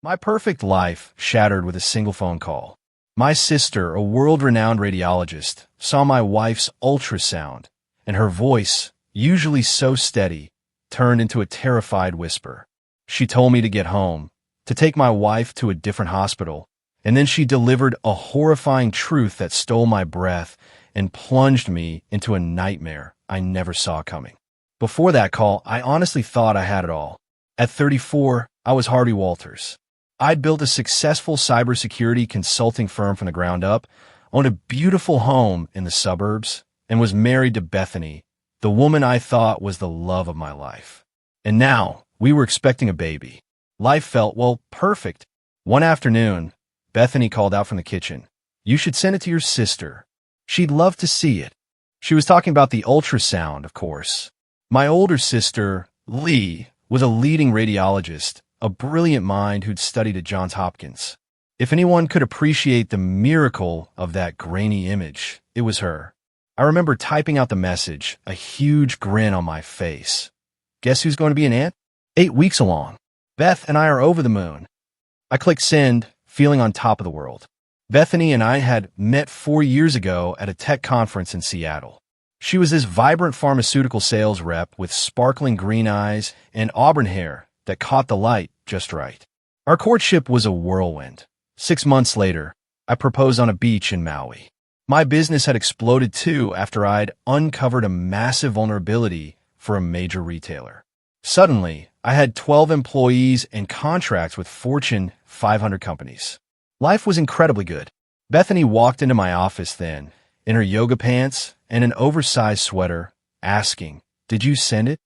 My perfect life shattered with a single phone call. My sister, a world-renowned radiologist, saw my wife's ultrasound, and her voice, usually so steady, turned into a terrified whisper. She told me to get home, to take my wife to a different hospital, and then she delivered a horrifying truth that stole my breath and plunged me into a nightmare I never saw coming. Before that call, I honestly thought I had it all. At 34, I was Harvey Walters. I'd built a successful cybersecurity consulting firm from the ground up, owned a beautiful home in the suburbs, and was married to Bethany, the woman I thought was the love of my life. And now, we were expecting a baby. Life felt, well, perfect. One afternoon, Bethany called out from the kitchen. "You should send it to your sister. She'd love to see it." She was talking about the ultrasound, of course. My older sister, Lee, was a leading radiologist, a brilliant mind who'd studied at Johns Hopkins. If anyone could appreciate the miracle of that grainy image, it was her. I remember typing out the message, a huge grin on my face. Guess who's going to be an aunt? 8 weeks along. Beth and I are over the moon. I clicked send, feeling on top of the world. Bethany and I had met 4 years ago at a tech conference in Seattle. She was this vibrant pharmaceutical sales rep with sparkling green eyes and auburn hair that caught the light just right. Our courtship was a whirlwind. 6 months later, I proposed on a beach in Maui. My business had exploded too after I'd uncovered a massive vulnerability for a major retailer. Suddenly, I had 12 employees and contracts with Fortune 500 companies. Life was incredibly good. Bethany walked into my office then, in her yoga pants and an oversized sweater, asking, "Did you send it?"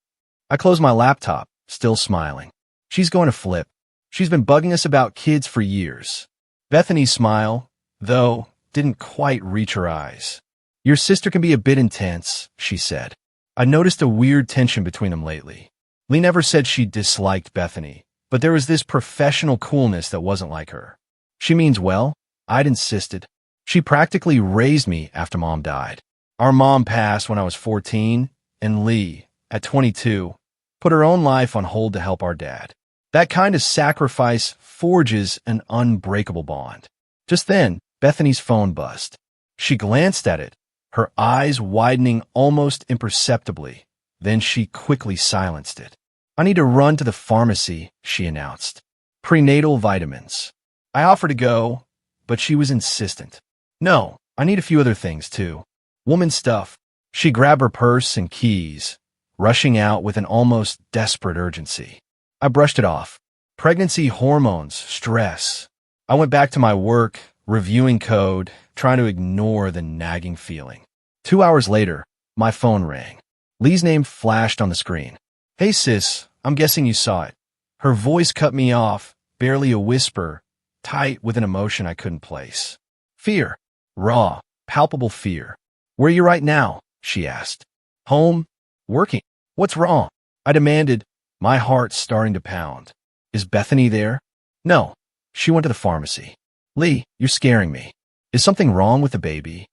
I closed my laptop, still smiling. She's going to flip. She's been bugging us about kids for years. Bethany's smile, though, didn't quite reach her eyes. "Your sister can be a bit intense," she said. I noticed a weird tension between them lately. Lee never said she disliked Bethany, but there was this professional coolness that wasn't like her. "She means well," I'd insisted. "She practically raised me after Mom died. Our mom passed when I was 14, and Lee, at 22, put her own life on hold to help our dad. That kind of sacrifice forges an unbreakable bond." Just then, Bethany's phone buzzed. She glanced at it, her eyes widening almost imperceptibly. Then she quickly silenced it. "I need to run to the pharmacy," she announced. "Prenatal vitamins." I offered to go, but she was insistent. "No, I need a few other things, too. Woman stuff." She grabbed her purse and keys, rushing out with an almost desperate urgency. I brushed it off. Pregnancy hormones, stress. I went back to my work, reviewing code, trying to ignore the nagging feeling. 2 hours later, my phone rang. Lee's name flashed on the screen. "Hey sis, I'm guessing you saw it." Her voice cut me off, barely a whisper, tight with an emotion I couldn't place. Fear. Raw, palpable fear. "Where are you right now?" she asked. "Home. Working." "What's wrong?" I demanded, my heart starting to pound. "Is Bethany there?" "No. She went to the pharmacy." "Lee, you're scaring me. Is something wrong with the baby?"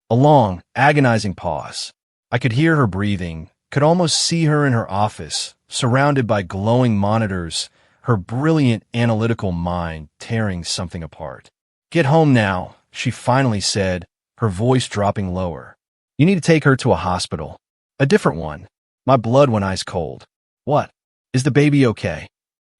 A long, agonizing pause. I could hear her breathing, could almost see her in her office, surrounded by glowing monitors, her brilliant analytical mind tearing something apart. "Get home now," she finally said, her voice dropping lower. "You need to take her to a hospital. A different one." My blood went ice cold. "What? Is the baby okay?"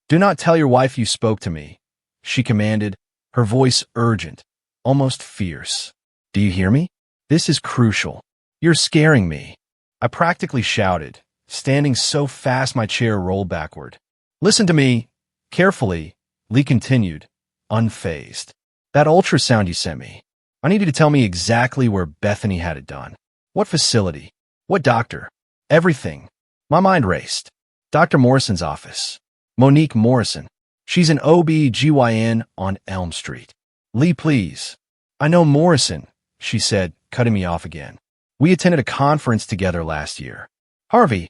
"Do not tell your wife you spoke to me," she commanded, her voice urgent, almost fierce. "Do you hear me? This is crucial. You're scaring me." I practically shouted, standing so fast my chair rolled backward. "Listen to me carefully," Lee continued, unfazed. "That ultrasound you sent me. I need you to tell me exactly where Bethany had it done. What facility? What doctor? Everything." My mind raced. "Dr. Morrison's office. Monique Morrison. She's an OB/GYN on Elm Street." "Lee, please." "I know Morrison," she said, cutting me off again. "We attended a conference together last year." "Harvey,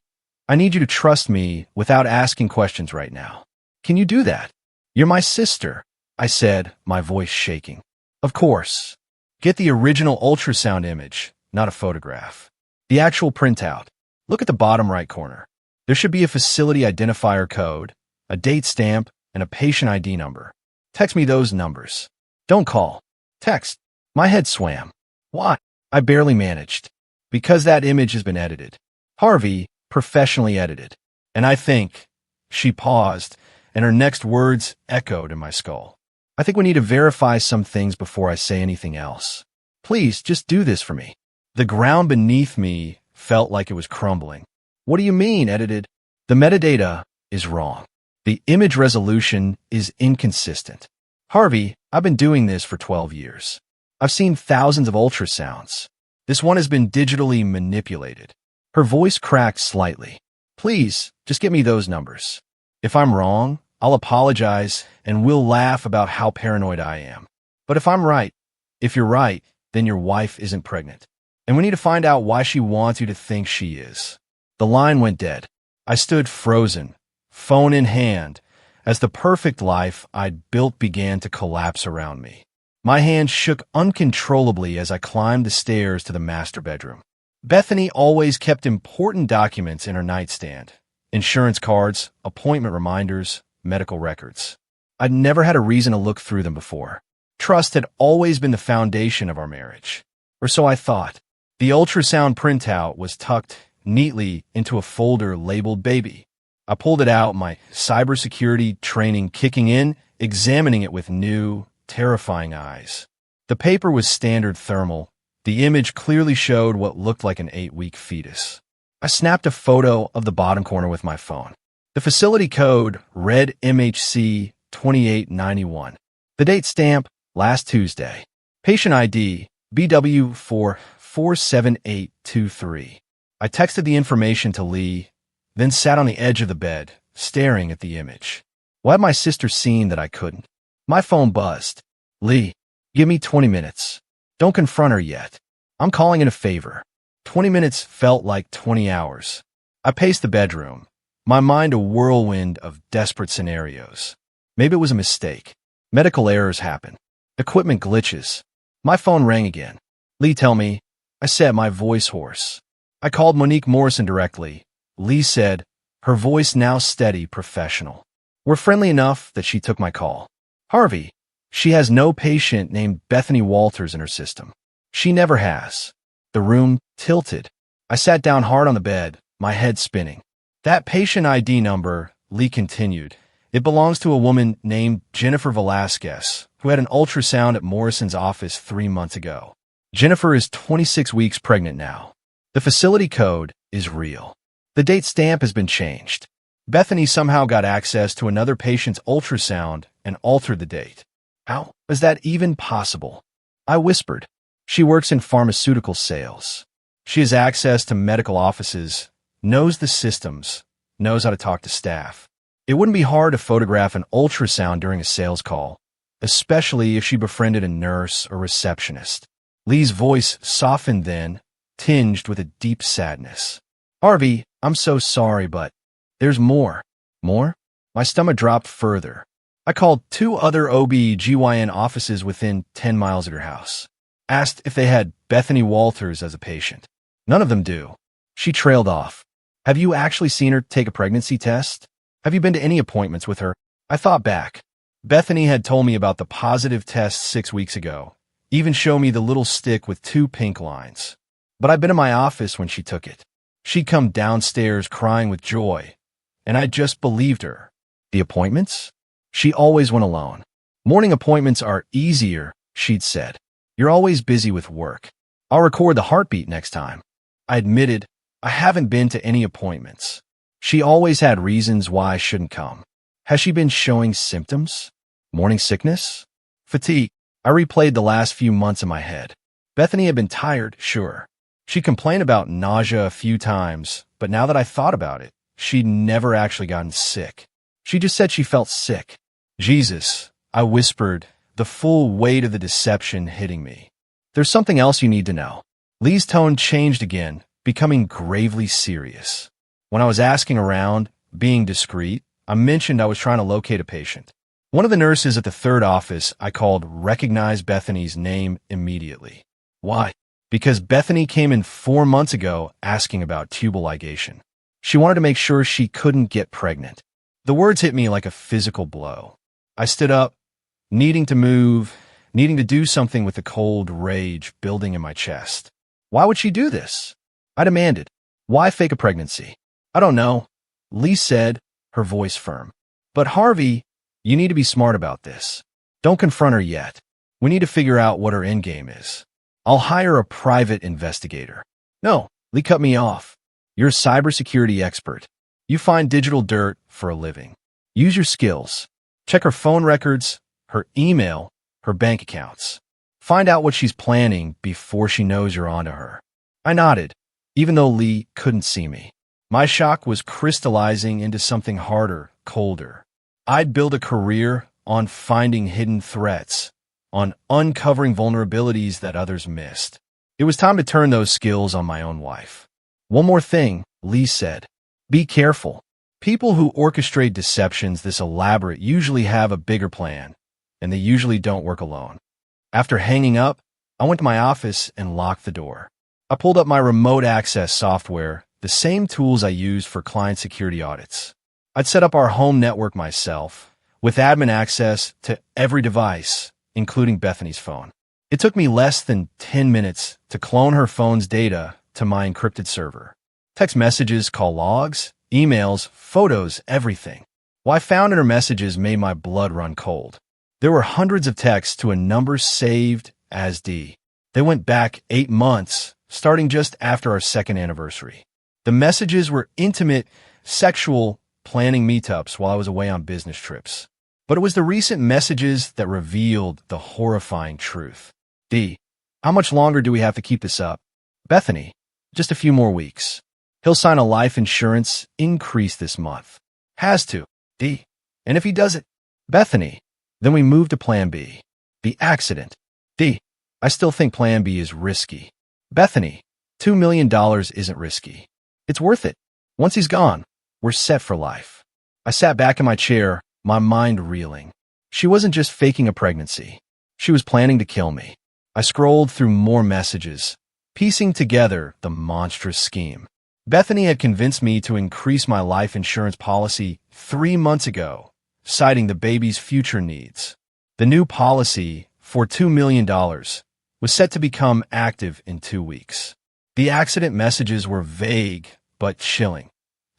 I need you to trust me without asking questions right now. Can you do that?" "You're my sister," I said, my voice shaking. "Of course. Get the original ultrasound image, not a photograph. The actual printout. Look at the bottom right corner. There should be a facility identifier code, a date stamp, and a patient ID number. Text me those numbers. Don't call. Text. My head swam. Why? I barely managed. Because that image has been edited. Harvey, professionally edited. And I think... She paused, and her next words echoed in my skull. I think we need to verify some things before I say anything else. Please, just do this for me. The ground beneath me felt like it was crumbling. What do you mean, edited? The metadata is wrong. The image resolution is inconsistent. Harvey, I've been doing this for 12 years. I've seen thousands of ultrasounds. This one has been digitally manipulated. Her voice cracked slightly. Please, just get me those numbers. If I'm wrong, I'll apologize and we'll laugh about how paranoid I am. But if you're right, then your wife isn't pregnant. And we need to find out why she wants you to think she is. The line went dead. I stood frozen, phone in hand, as the perfect life I'd built began to collapse around me. My hands shook uncontrollably as I climbed the stairs to the master bedroom. Bethany always kept important documents in her nightstand. Insurance cards, appointment reminders, medical records. I'd never had a reason to look through them before. Trust had always been the foundation of our marriage. Or so I thought. The ultrasound printout was tucked neatly into a folder labeled baby. I pulled it out, my cybersecurity training kicking in, examining it with new, terrifying eyes. The paper was standard thermal. The image clearly showed what looked like an 8-week fetus. I snapped a photo of the bottom corner with my phone. The facility code read MHC 2891. The date stamp, last Tuesday. Patient ID, BW447823. I texted the information to Lee, then sat on the edge of the bed, staring at the image. What had my sister seen that I couldn't? My phone buzzed. Lee, give me 20 minutes. Don't confront her yet. I'm calling in a favor. 20 minutes felt like 20 hours. I paced the bedroom, my mind a whirlwind of desperate scenarios. Maybe it was a mistake. Medical errors happen. Equipment glitches. My phone rang again. Lee, tell me. I said, my voice hoarse. I called Monique Morrison directly. Lee said, her voice now steady, professional. We're friendly enough that she took my call. Harvey, she has no patient named Bethany Walters in her system. She never has. The room tilted. I sat down hard on the bed, my head spinning. That patient ID number, Lee continued, it belongs to a woman named Jennifer Velasquez, who had an ultrasound at Morrison's office 3 months ago. Jennifer is 26 weeks pregnant now. The facility code is real. The date stamp has been changed. Bethany somehow got access to another patient's ultrasound and altered the date. How is that even possible? I whispered. She works in pharmaceutical sales. She has access to medical offices, knows the systems, knows how to talk to staff. It wouldn't be hard to photograph an ultrasound during a sales call, especially if she befriended a nurse or receptionist. Lee's voice softened then, tinged with a deep sadness. Harvey, I'm so sorry, but there's more. More? My stomach dropped further. I called 2 other OB/GYN offices within 10 miles of your house. Asked if they had Bethany Walters as a patient. None of them do. She trailed off. Have you actually seen her take a pregnancy test? Have you been to any appointments with her? I thought back. Bethany had told me about the positive test 6 weeks ago. Even showed me the little stick with 2 pink lines. But I'd been in my office when she took it. She'd come downstairs crying with joy, and I just believed her. The appointments? She always went alone. Morning appointments are easier, she'd said. You're always busy with work. I'll record the heartbeat next time. I admitted, I haven't been to any appointments. She always had reasons why I shouldn't come. Has she been showing symptoms? Morning sickness? Fatigue? I replayed the last few months in my head. Bethany had been tired, sure. She complained about nausea a few times, but now that I thought about it, she'd never actually gotten sick. She just said she felt sick. Jesus, I whispered, the full weight of the deception hitting me. There's something else you need to know. Lee's tone changed again, becoming gravely serious. When I was asking around, being discreet, I mentioned I was trying to locate a patient. One of the nurses at the 3rd office I called recognized Bethany's name immediately. Why? Because Bethany came in 4 months ago asking about tubal ligation. She wanted to make sure she couldn't get pregnant. The words hit me like a physical blow. I stood up, needing to move, needing to do something with the cold rage building in my chest. Why would she do this? I demanded. Why fake a pregnancy? I don't know, Lee said, her voice firm. But Harvey, you need to be smart about this. Don't confront her yet. We need to figure out what her endgame is. I'll hire a private investigator. No, Lee cut me off. You're a cybersecurity expert. You find digital dirt for a living. Use your skills. Check her phone records, her email, her bank accounts. Find out what she's planning before she knows you're onto her. I nodded, even though Lee couldn't see me. My shock was crystallizing into something harder, colder. I'd built a career on finding hidden threats, on uncovering vulnerabilities that others missed. It was time to turn those skills on my own wife. One more thing, Lee said. Be careful. People who orchestrate deceptions this elaborate usually have a bigger plan, and they usually don't work alone. After hanging up, I went to my office and locked the door. I pulled up my remote access software, the same tools I use for client security audits. I'd set up our home network myself, with admin access to every device, including Bethany's phone. It took me less than 10 minutes to clone her phone's data to my encrypted server. Text messages, call logs, emails, photos, everything. What I found in her messages made my blood run cold. There were hundreds of texts to a number saved as D. They went back 8 months, starting just after our second anniversary. The messages were intimate, sexual, planning meetups while I was away on business trips. But it was the recent messages that revealed the horrifying truth. D. How much longer do we have to keep this up? Bethany. Just a few more weeks. He'll sign a life insurance increase this month. Has to. D. And if he does it, Bethany, then we move to Plan B. The accident. D. I still think Plan B is risky. Bethany, $2 million isn't risky. It's worth it. Once he's gone, we're set for life. I sat back in my chair, my mind reeling. She wasn't just faking a pregnancy. She was planning to kill me. I scrolled through more messages, piecing together the monstrous scheme. Bethany had convinced me to increase my life insurance policy 3 months ago, citing the baby's future needs. The new policy, for $2 million, was set to become active in 2 weeks. The accident messages were vague but chilling.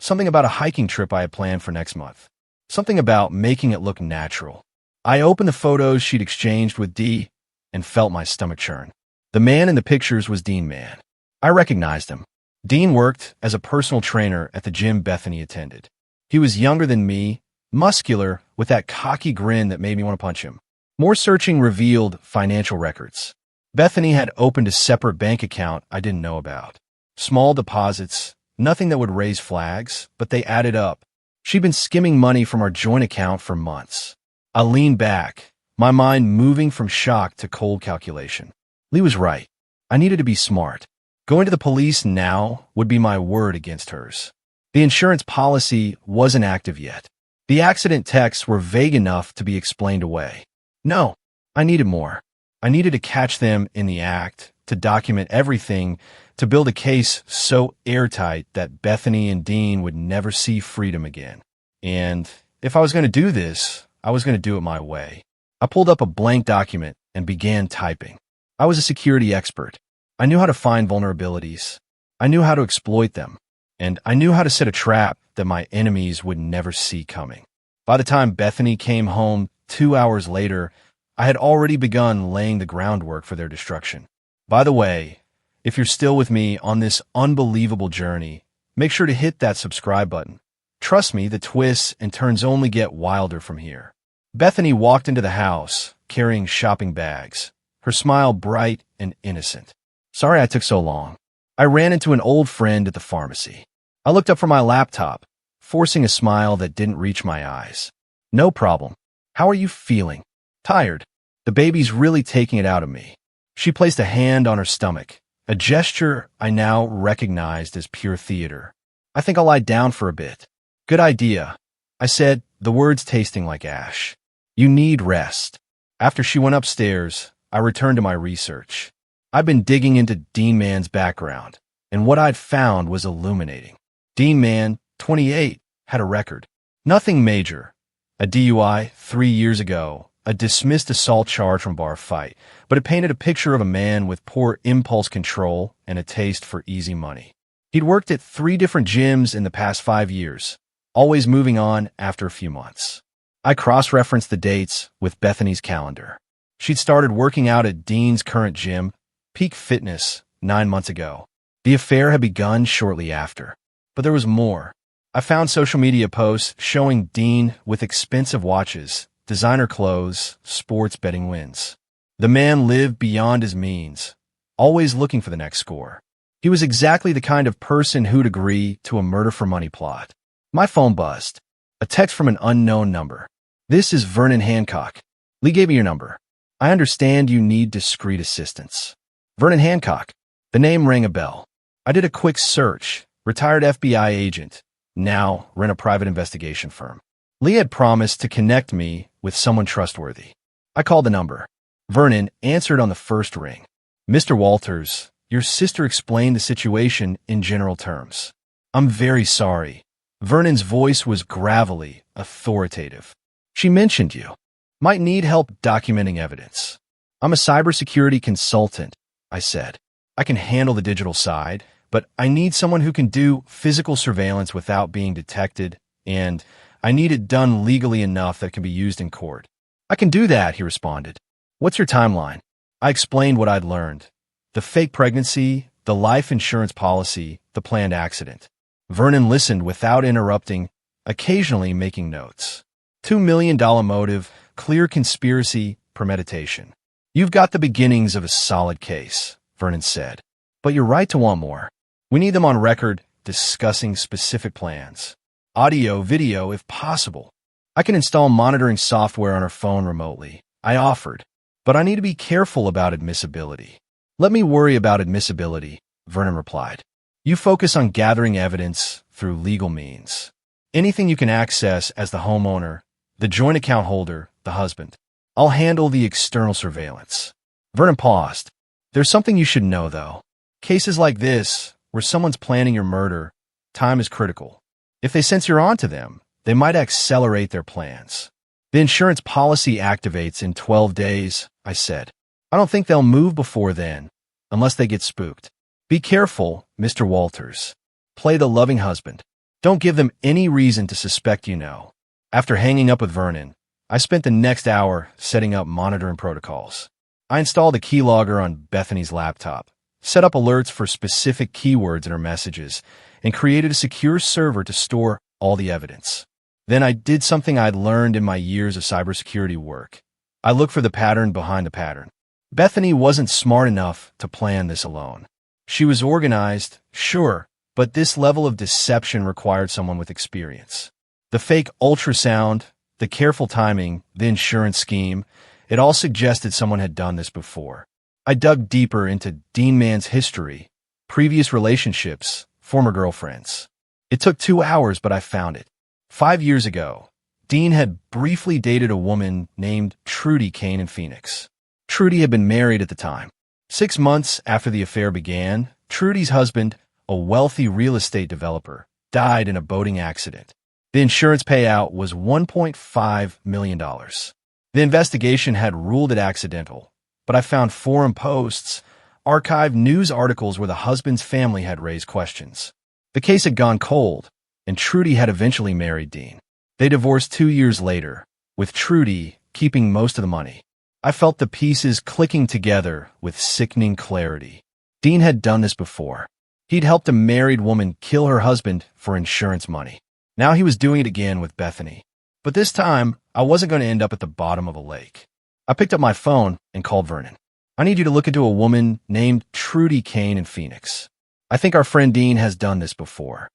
Something about a hiking trip I had planned for next month. Something about making it look natural. I opened the photos she'd exchanged with D and felt my stomach churn. The man in the pictures was Dean Mann. I recognized him. Dean worked as a personal trainer at the gym Bethany attended. He was younger than me, muscular, with that cocky grin that made me want to punch him. More searching revealed financial records. Bethany had opened a separate bank account I didn't know about. Small deposits, nothing that would raise flags, but they added up. She'd been skimming money from our joint account for months. I leaned back, my mind moving from shock to cold calculation. Lee was right. I needed to be smart. Going to the police now would be my word against hers. The insurance policy wasn't active yet. The accident texts were vague enough to be explained away. No, I needed more. I needed to catch them in the act, to document everything, to build a case so airtight that Bethany and Dean would never see freedom again. And if I was going to do this, I was going to do it my way. I pulled up a blank document and began typing. I was a security expert. I knew how to find vulnerabilities. I knew how to exploit them. And I knew how to set a trap that my enemies would never see coming. By the time Bethany came home 2 hours later, I had already begun laying the groundwork for their destruction. By the way, if you're still with me on this unbelievable journey, make sure to hit that subscribe button. Trust me, the twists and turns only get wilder from here. Bethany walked into the house, carrying shopping bags, her smile bright and innocent. Sorry I took so long. I ran into an old friend at the pharmacy. I looked up from my laptop, forcing a smile that didn't reach my eyes. No problem. How are you feeling? Tired. The baby's really taking it out of me. She placed a hand on her stomach, a gesture I now recognized as pure theater. I think I'll lie down for a bit. Good idea, I said, the words tasting like ash. You need rest. After she went upstairs, I returned to my research. I'd been digging into Dean Mann's background, and what I'd found was illuminating. Dean Mann, 28, had a record. Nothing major. A DUI 3 years ago, a dismissed assault charge from bar fight, but it painted a picture of a man with poor impulse control and a taste for easy money. He'd worked at 3 different gyms in the past 5 years, always moving on after a few months. I cross-referenced the dates with Bethany's calendar. She'd started working out at Dean's current gym, Peak Fitness, 9 months ago. The affair had begun shortly after. But there was more. I found social media posts showing Dean with expensive watches, designer clothes, sports betting wins. The man lived beyond his means, always looking for the next score. He was exactly the kind of person who'd agree to a murder-for-money plot. My phone buzzed. A text from an unknown number. "This is Vernon Hancock. Lee gave me your number. I understand you need discreet assistance." Vernon Hancock. The name rang a bell. I did a quick search. Retired FBI agent. Now run a private investigation firm. Lee had promised to connect me with someone trustworthy. I called the number. Vernon answered on the first ring. "Mr. Walters, your sister explained the situation in general terms. I'm very sorry." Vernon's voice was gravelly, authoritative. "She mentioned you. Might need help documenting evidence." "I'm a cybersecurity consultant," I said. "I can handle the digital side, but I need someone who can do physical surveillance without being detected, and I need it done legally enough that it can be used in court." "I can do that," he responded. "What's your timeline?" I explained what I'd learned. The fake pregnancy, the life insurance policy, the planned accident. Vernon listened without interrupting, occasionally making notes. $2 million motive, clear conspiracy, premeditation. "You've got the beginnings of a solid case," Vernon said. "But you're right to want more. We need them on record, discussing specific plans. Audio, video, if possible. I can install monitoring software on our phone remotely," I offered. "But I need to be careful about admissibility." "Let me worry about admissibility," Vernon replied. "You focus on gathering evidence through legal means. Anything you can access as the homeowner, the joint account holder, the husband. I'll handle the external surveillance." Vernon paused. "There's something you should know, though. Cases like this, where someone's planning your murder, time is critical. If they sense you're onto them, they might accelerate their plans. The insurance policy activates in 12 days, I said. I don't think they'll move before then, unless they get spooked. Be careful, Mr. Walters. Play the loving husband. Don't give them any reason to suspect you know." After hanging up with Vernon, I spent the next hour setting up monitoring protocols. I installed a keylogger on Bethany's laptop, set up alerts for specific keywords in her messages, and created a secure server to store all the evidence. Then I did something I'd learned in my years of cybersecurity work. I looked for the pattern behind the pattern. Bethany wasn't smart enough to plan this alone. She was organized, sure, but this level of deception required someone with experience. The fake ultrasound, the careful timing, the insurance scheme, it all suggested someone had done this before. I dug deeper into Dean Mann's history, previous relationships, former girlfriends. It took 2 hours, but I found it. 5 years ago, Dean had briefly dated a woman named Trudy Kane in Phoenix. Trudy had been married at the time. 6 months after the affair began, Trudy's husband, a wealthy real estate developer, died in a boating accident. The insurance payout was $1.5 million. The investigation had ruled it accidental, but I found forum posts, archived news articles where the husband's family had raised questions. The case had gone cold, and Trudy had eventually married Dean. They divorced 2 years later, with Trudy keeping most of the money. I felt the pieces clicking together with sickening clarity. Dean had done this before. He'd helped a married woman kill her husband for insurance money. Now he was doing it again with Bethany. But this time, I wasn't going to end up at the bottom of a lake. I picked up my phone and called Vernon. "I need you to look into a woman named Trudy Kane in Phoenix. I think our friend Dean has done this before."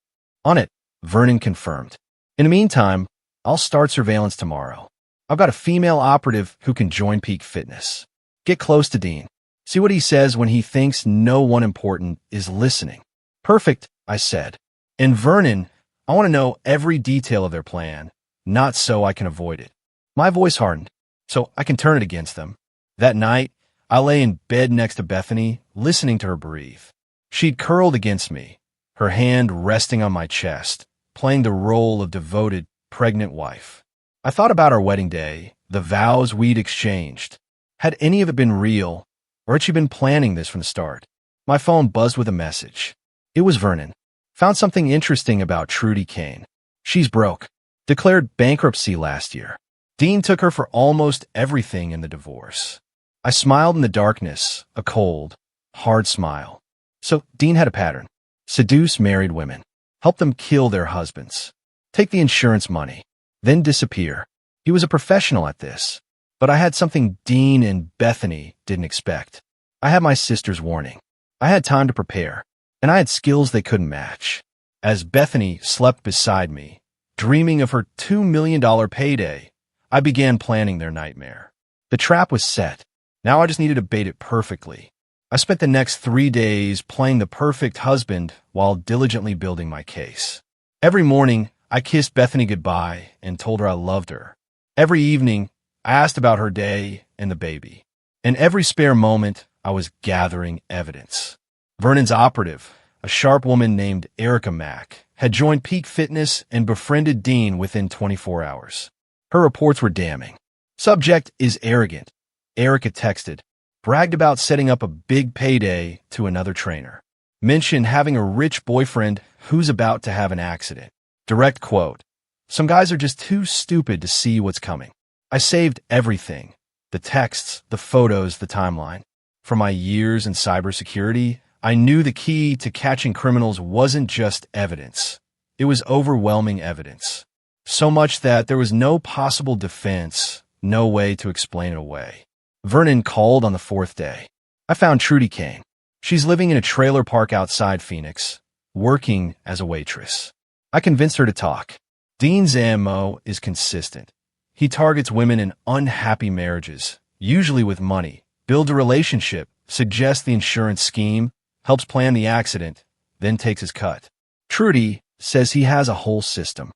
"On it," Vernon confirmed. "In the meantime, I'll start surveillance tomorrow. I've got a female operative who can join Peak Fitness. Get close to Dean. See what he says when he thinks no one important is listening." "Perfect," I said. "And Vernon, I want to know every detail of their plan, not so I can avoid it." My voice hardened, so I can turn it against them. That night, I lay in bed next to Bethany, listening to her breathe. She'd curled against me, her hand resting on my chest, playing the role of devoted, pregnant wife. I thought about our wedding day, the vows we'd exchanged. Had any of it been real, or had she been planning this from the start? My phone buzzed with a message. It was Vernon. Found something interesting about Trudy Kane. She's broke. Declared bankruptcy last year. Dean took her for almost everything in the divorce. I smiled in the darkness, a cold, hard smile. So Dean had a pattern. Seduce married women. Help them kill their husbands. Take the insurance money. Then disappear. He was a professional at this. But I had something Dean and Bethany didn't expect. I had my sister's warning. I had time to prepare. And I had skills they couldn't match. As Bethany slept beside me, dreaming of her $2 million payday, I began planning their nightmare. The trap was set. Now I just needed to bait it perfectly. I spent the next 3 days playing the perfect husband while diligently building my case. Every morning, I kissed Bethany goodbye and told her I loved her. Every evening, I asked about her day and the baby. In every spare moment, I was gathering evidence. Vernon's operative, a sharp woman named Erica Mack, had joined Peak Fitness and befriended Dean within 24 hours. Her reports were damning. Subject is arrogant. Erica texted, bragged about setting up a big payday to another trainer. Mentioned having a rich boyfriend who's about to have an accident. Direct quote, some guys are just too stupid to see what's coming. I saved everything. The texts, the photos, the timeline. For my years in cybersecurity, I knew the key to catching criminals wasn't just evidence. It was overwhelming evidence. So much that there was no possible defense, no way to explain it away. Vernon called on the 4th day. I found Trudy Kane. She's living in a trailer park outside Phoenix, working as a waitress. I convinced her to talk. Dean's MO is consistent. He targets women in unhappy marriages, usually with money, builds a relationship, suggests the insurance scheme, helps plan the accident, then takes his cut. Trudy says he has a whole system.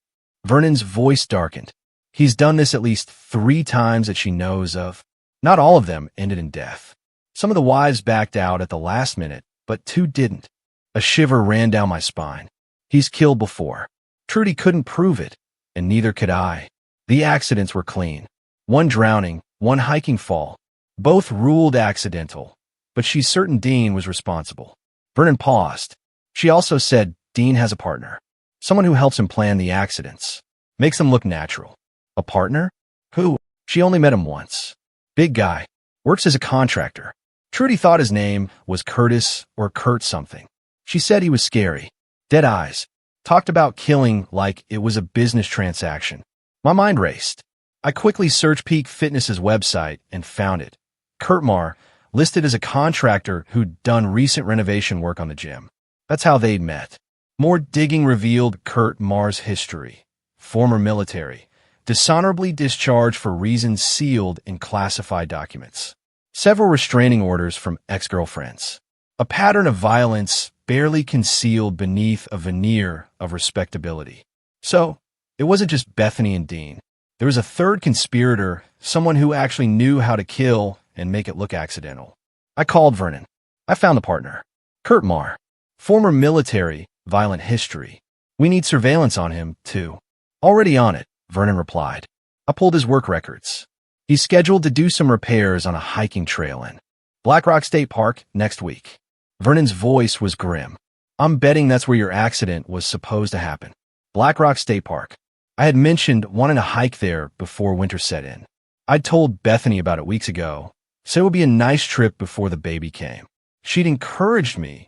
Vernon's voice darkened. He's done this at least 3 times that she knows of. Not all of them ended in death. Some of the wives backed out at the last minute, but 2 didn't. A shiver ran down my spine. He's killed before. Trudy couldn't prove it, and neither could I. The accidents were clean. 1 drowning, 1 hiking fall. Both ruled accidental, but she's certain Dean was responsible. Vernon paused. She also said Dean has a partner. Someone who helps him plan the accidents. Makes them look natural. A partner? Who? She only met him once. Big guy. Works as a contractor. Trudy thought his name was Curtis or Kurt something. She said he was scary. Dead eyes. Talked about killing like it was a business transaction. My mind raced. I quickly searched Peak Fitness's website and found it. Kurt Marr, listed as a contractor who'd done recent renovation work on the gym. That's how they'd met. More digging revealed Kurt Marr's history. Former military. Dishonorably discharged for reasons sealed in classified documents. Several restraining orders from ex-girlfriends. A pattern of violence barely concealed beneath a veneer of respectability. So, it wasn't just Bethany and Dean. There was a 3rd conspirator, someone who actually knew how to kill and make it look accidental. I called Vernon. I found the partner. Kurt Marr. Former military, violent history. We need surveillance on him, too. Already on it, Vernon replied. I pulled his work records. He's scheduled to do some repairs on a hiking trail in Black Rock State Park next week. Vernon's voice was grim. I'm betting that's where your accident was supposed to happen. Black Rock State Park. I had mentioned wanting to hike there before winter set in. I'd told Bethany about it weeks ago, said it would be a nice trip before the baby came. She'd encouraged me,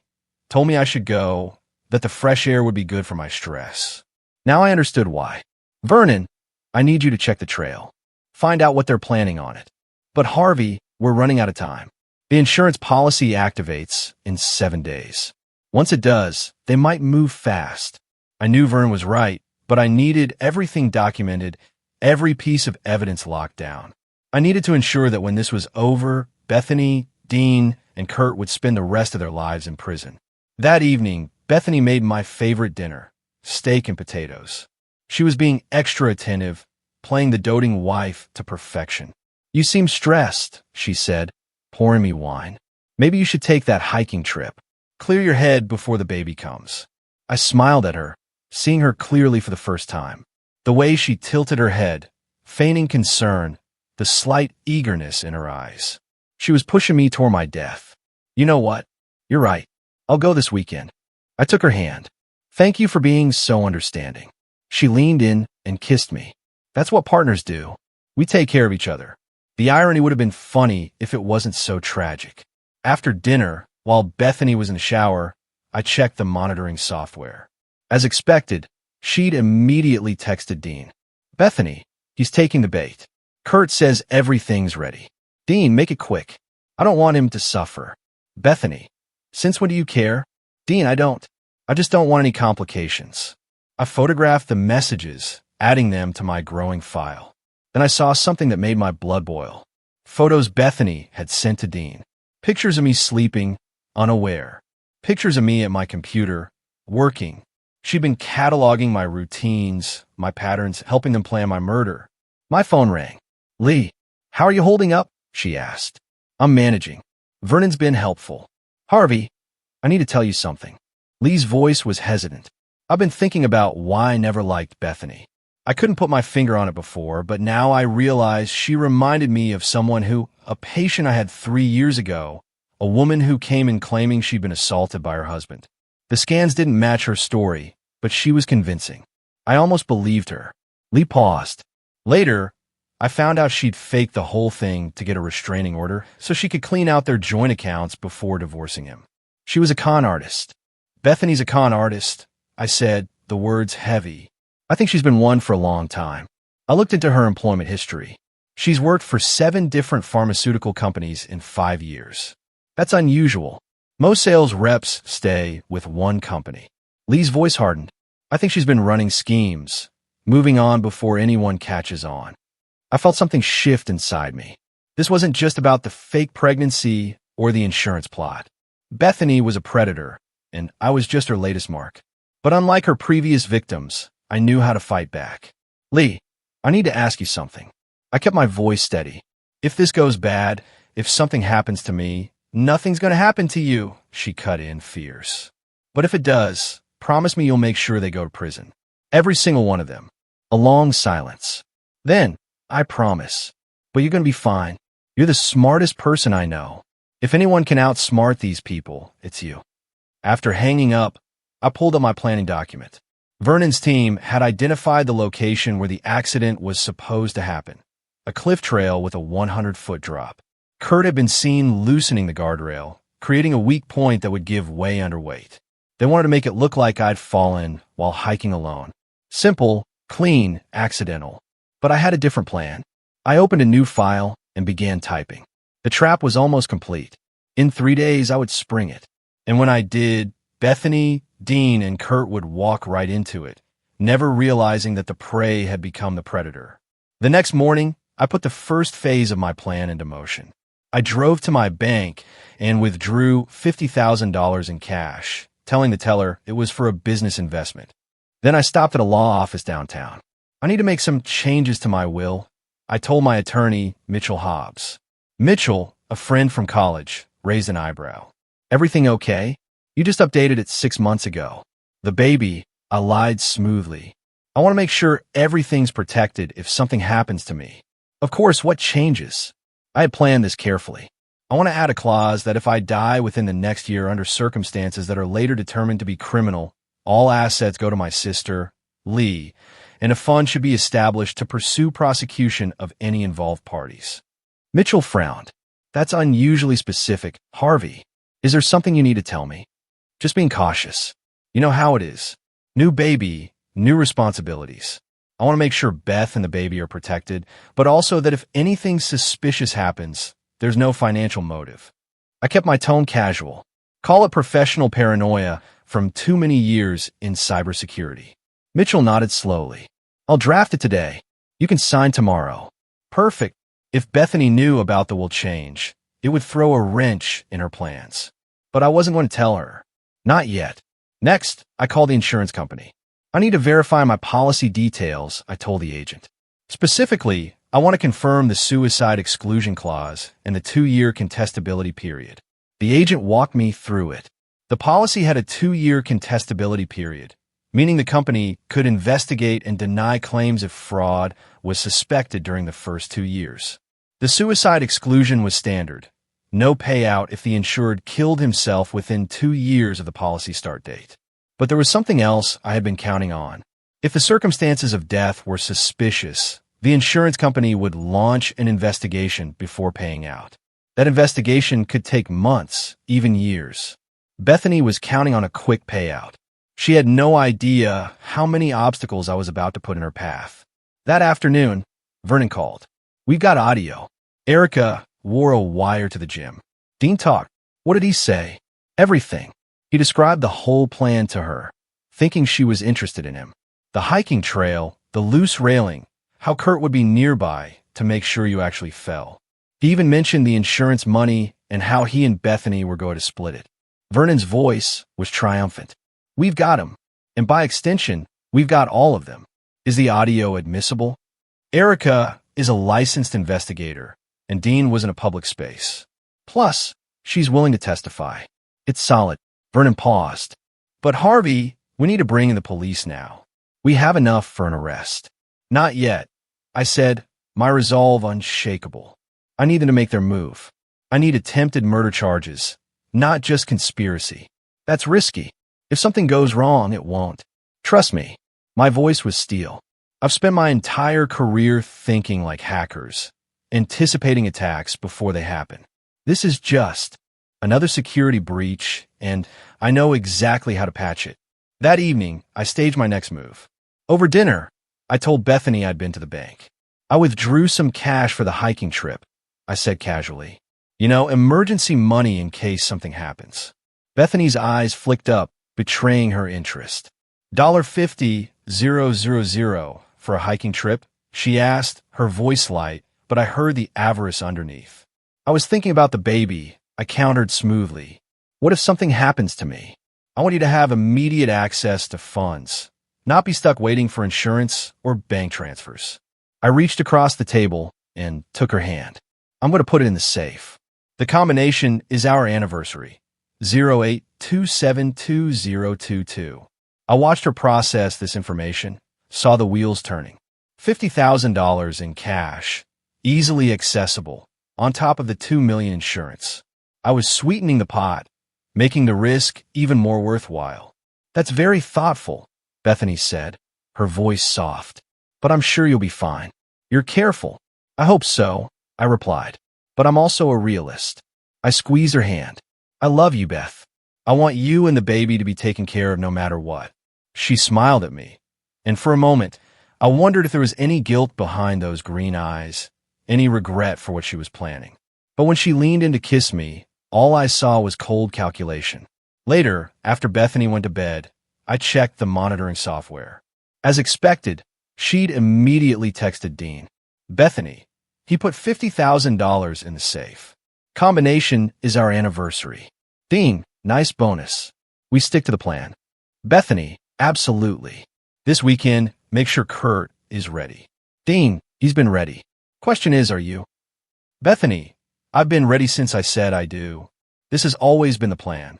told me I should go, that the fresh air would be good for my stress. Now I understood why. Vernon, I need you to check the trail. Find out what they're planning on it. But Harvey, we're running out of time. The insurance policy activates in 7 days. Once it does, they might move fast. I knew Vernon was right, but I needed everything documented, every piece of evidence locked down. I needed to ensure that when this was over, Bethany, Dean, and Kurt would spend the rest of their lives in prison. That evening, Bethany made my favorite dinner, steak and potatoes. She was being extra attentive, playing the doting wife to perfection. You seem stressed, she said, pouring me wine. Maybe you should take that hiking trip. Clear your head before the baby comes. I smiled at her, seeing her clearly for the first time. The way she tilted her head, feigning concern, the slight eagerness in her eyes. She was pushing me toward my death. You know what? You're right. I'll go this weekend. I took her hand. Thank you for being so understanding. She leaned in and kissed me. That's what partners do. We take care of each other. The irony would have been funny if it wasn't so tragic. After dinner, while Bethany was in the shower, I checked the monitoring software. As expected, she'd immediately texted Dean. Bethany, he's taking the bait. Kurt says everything's ready. Dean, make it quick. I don't want him to suffer. Bethany, since when do you care? Dean, I don't. I just don't want any complications. I photographed the messages, adding them to my growing file. Then I saw something that made my blood boil. Photos Bethany had sent to Dean. Pictures of me sleeping, unaware. Pictures of me at my computer, working. She'd been cataloging my routines, my patterns, helping them plan my murder. My phone rang. Lee, how are you holding up? She asked. I'm managing. Vernon's been helpful. Harvey, I need to tell you something. Lee's voice was hesitant. I've been thinking about why I never liked Bethany. I couldn't put my finger on it before, but now I realize she reminded me of someone a patient I had 3 years ago, a woman who came in claiming she'd been assaulted by her husband. The scans didn't match her story, but she was convincing. I almost believed her. Lee paused. Later, I found out she'd faked the whole thing to get a restraining order so she could clean out their joint accounts before divorcing him. She was a con artist. Bethany's a con artist, I said, the words heavy. I think she's been one for a long time. I looked into her employment history. She's worked for 7 different pharmaceutical companies in 5 years. That's unusual. Most sales reps stay with one company. Lee's voice hardened. I think she's been running schemes, moving on before anyone catches on. I felt something shift inside me. This wasn't just about the fake pregnancy or the insurance plot. Bethany was a predator, and I was just her latest mark. But unlike her previous victims, I knew how to fight back. Lee, I need to ask you something. I kept my voice steady. If this goes bad, if something happens to me, nothing's going to happen to you, she cut in fierce. But if it does, promise me you'll make sure they go to prison. Every single one of them. A long silence. Then, I promise. But you're going to be fine. You're the smartest person I know. If anyone can outsmart these people, it's you. After hanging up, I pulled up my planning document. Vernon's team had identified the location where the accident was supposed to happen, a cliff trail with a 100-foot drop. Kurt had been seen loosening the guardrail, creating a weak point that would give way underweight. They wanted to make it look like I'd fallen while hiking alone. Simple, clean, accidental. But I had a different plan. I opened a new file and began typing. The trap was almost complete. In 3 days, I would spring it. And when I did, Bethany, Dean, and Kurt would walk right into it, never realizing that the prey had become the predator. The next morning, I put the first phase of my plan into motion. I drove to my bank and withdrew $50,000 in cash, telling the teller it was for a business investment. Then I stopped at a law office downtown. I need to make some changes to my will, I told my attorney, Mitchell Hobbs. Mitchell, a friend from college, raised an eyebrow. Everything okay? You just updated it 6 months ago. The baby, I lied smoothly. I want to make sure everything's protected if something happens to me. Of course, what changes? I had planned this carefully. I want to add a clause that if I die within the next year under circumstances that are later determined to be criminal, all assets go to my sister, Lee, and a fund should be established to pursue prosecution of any involved parties. Mitchell frowned. That's unusually specific. Harvey, is there something you need to tell me? Just being cautious. You know how it is. New baby, new responsibilities. I want to make sure Beth and the baby are protected, but also that if anything suspicious happens, there's no financial motive. I kept my tone casual. Call it professional paranoia from too many years in cybersecurity. Mitchell nodded slowly. I'll draft it today. You can sign tomorrow. Perfect. If Bethany knew about the will change, it would throw a wrench in her plans. But I wasn't going to tell her. Not yet. Next, I called the insurance company. I need to verify my policy details, I told the agent. Specifically, I want to confirm the suicide exclusion clause and the 2-year contestability period. The agent walked me through it. The policy had a 2-year contestability period, meaning the company could investigate and deny claims if fraud was suspected during the first 2 years. The suicide exclusion was standard. No payout if the insured killed himself within 2 years of the policy start date. But there was something else I had been counting on. If the circumstances of death were suspicious, the insurance company would launch an investigation before paying out. That investigation could take months, even years. Bethany was counting on a quick payout. She had no idea how many obstacles I was about to put in her path. That afternoon, Vernon called. "We've got audio." Erica wore a wire to the gym. Dean talked. What did he say? Everything. He described the whole plan to her, thinking she was interested in him. The hiking trail, the loose railing, how Kurt would be nearby to make sure you actually fell. He even mentioned the insurance money and how he and Bethany were going to split it. Vernon's voice was triumphant. "We've got him. And by extension, we've got all of them. Is the audio admissible?" Erica is a licensed investigator, and Dean was in a public space. Plus, she's willing to testify. It's solid. Vernon paused. "But Harvey, we need to bring in the police now. We have enough for an arrest." "Not yet," I said, my resolve unshakable. I need them to make their move. I need attempted murder charges, not just conspiracy. That's risky. If something goes wrong, it won't. Trust me. My voice was steel. I've spent my entire career thinking like hackers, anticipating attacks before they happen. This is just another security breach, and I know exactly how to patch it. That evening, I staged my next move. Over dinner, I told Bethany I'd been to the bank. "I withdrew some cash for the hiking trip," I said casually. Emergency money in case something happens." Bethany's eyes flicked up, betraying her interest. $50,000 for a hiking trip? She asked, her voice light, but I heard the avarice underneath. "I was thinking about the baby," I countered smoothly. "What if something happens to me? I want you to have immediate access to funds, not be stuck waiting for insurance or bank transfers." I reached across the table and took her hand. "I'm going to put it in the safe. The combination is our anniversary. 08272022. I watched her process this information, saw the wheels turning. $50,000 in cash, easily accessible, on top of the $2 million insurance. I was sweetening the pot, making the risk even more worthwhile. "That's very thoughtful," Bethany said, her voice soft. "But I'm sure you'll be fine." "You're careful." "I hope so," I replied. "But I'm also a realist." I squeezed her hand. "I love you, Beth. I want you and the baby to be taken care of no matter what." She smiled at me, and for a moment, I wondered if there was any guilt behind those green eyes, any regret for what she was planning. But when she leaned in to kiss me, all I saw was cold calculation. Later, after Bethany went to bed, I checked the monitoring software. As expected, she'd immediately texted Dean. "Bethany, he put $50,000 in the safe. Combination is our anniversary." "Dean, nice bonus. We stick to the plan." "Bethany, absolutely. This weekend, make sure Kurt is ready." "Dean, he's been ready. Question is, are you?" "Bethany, I've been ready since I said I do. This has always been the plan."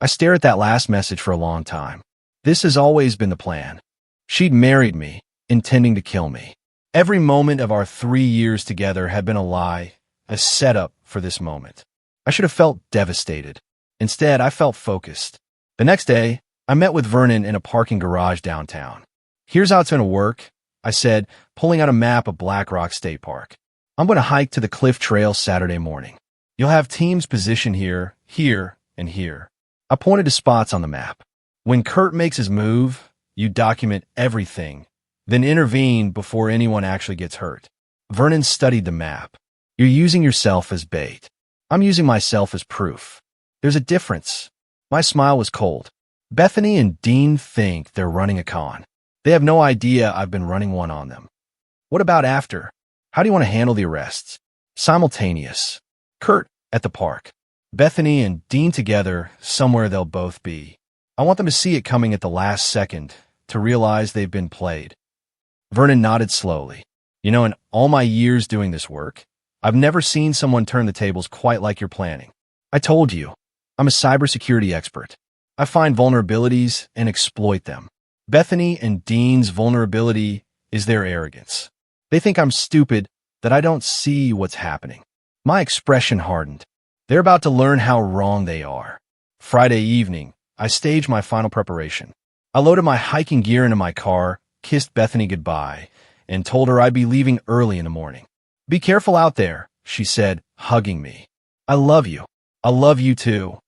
I stared at that last message for a long time. This has always been the plan. She'd married me, intending to kill me. Every moment of our 3 years together had been a lie, a setup for this moment. I should have felt devastated. Instead, I felt focused. The next day, I met with Vernon in a parking garage downtown. "Here's how it's going to work," I said, pulling out a map of Black Rock State Park. "I'm going to hike to the Cliff Trail Saturday morning. You'll have teams positioned here, here, and here." I pointed to spots on the map. "When Kurt makes his move, you document everything, then intervene before anyone actually gets hurt." Vernon studied the map. "You're using yourself as bait. I'm using myself as proof. There's a difference." My smile was cold. Bethany and Dean think they're running a con. They have no idea I've been running one on them. "What about after? How do you want to handle the arrests?" "Simultaneous. Kurt at the park. Bethany and Dean together, somewhere they'll both be. I want them to see it coming at the last second, to realize they've been played." Vernon nodded slowly. "In all my years doing this work, I've never seen someone turn the tables quite like you're planning. I told you, I'm a cybersecurity expert. I find vulnerabilities and exploit them. Bethany and Dean's vulnerability is their arrogance. They think I'm stupid, that I don't see what's happening. My expression hardened. They're about to learn how wrong they are. Friday evening, I staged my final preparation. I loaded my hiking gear into my car, kissed Bethany goodbye, and told her I'd be leaving early in the morning. "Be careful out there," she said, hugging me. "I love you. I love you too,"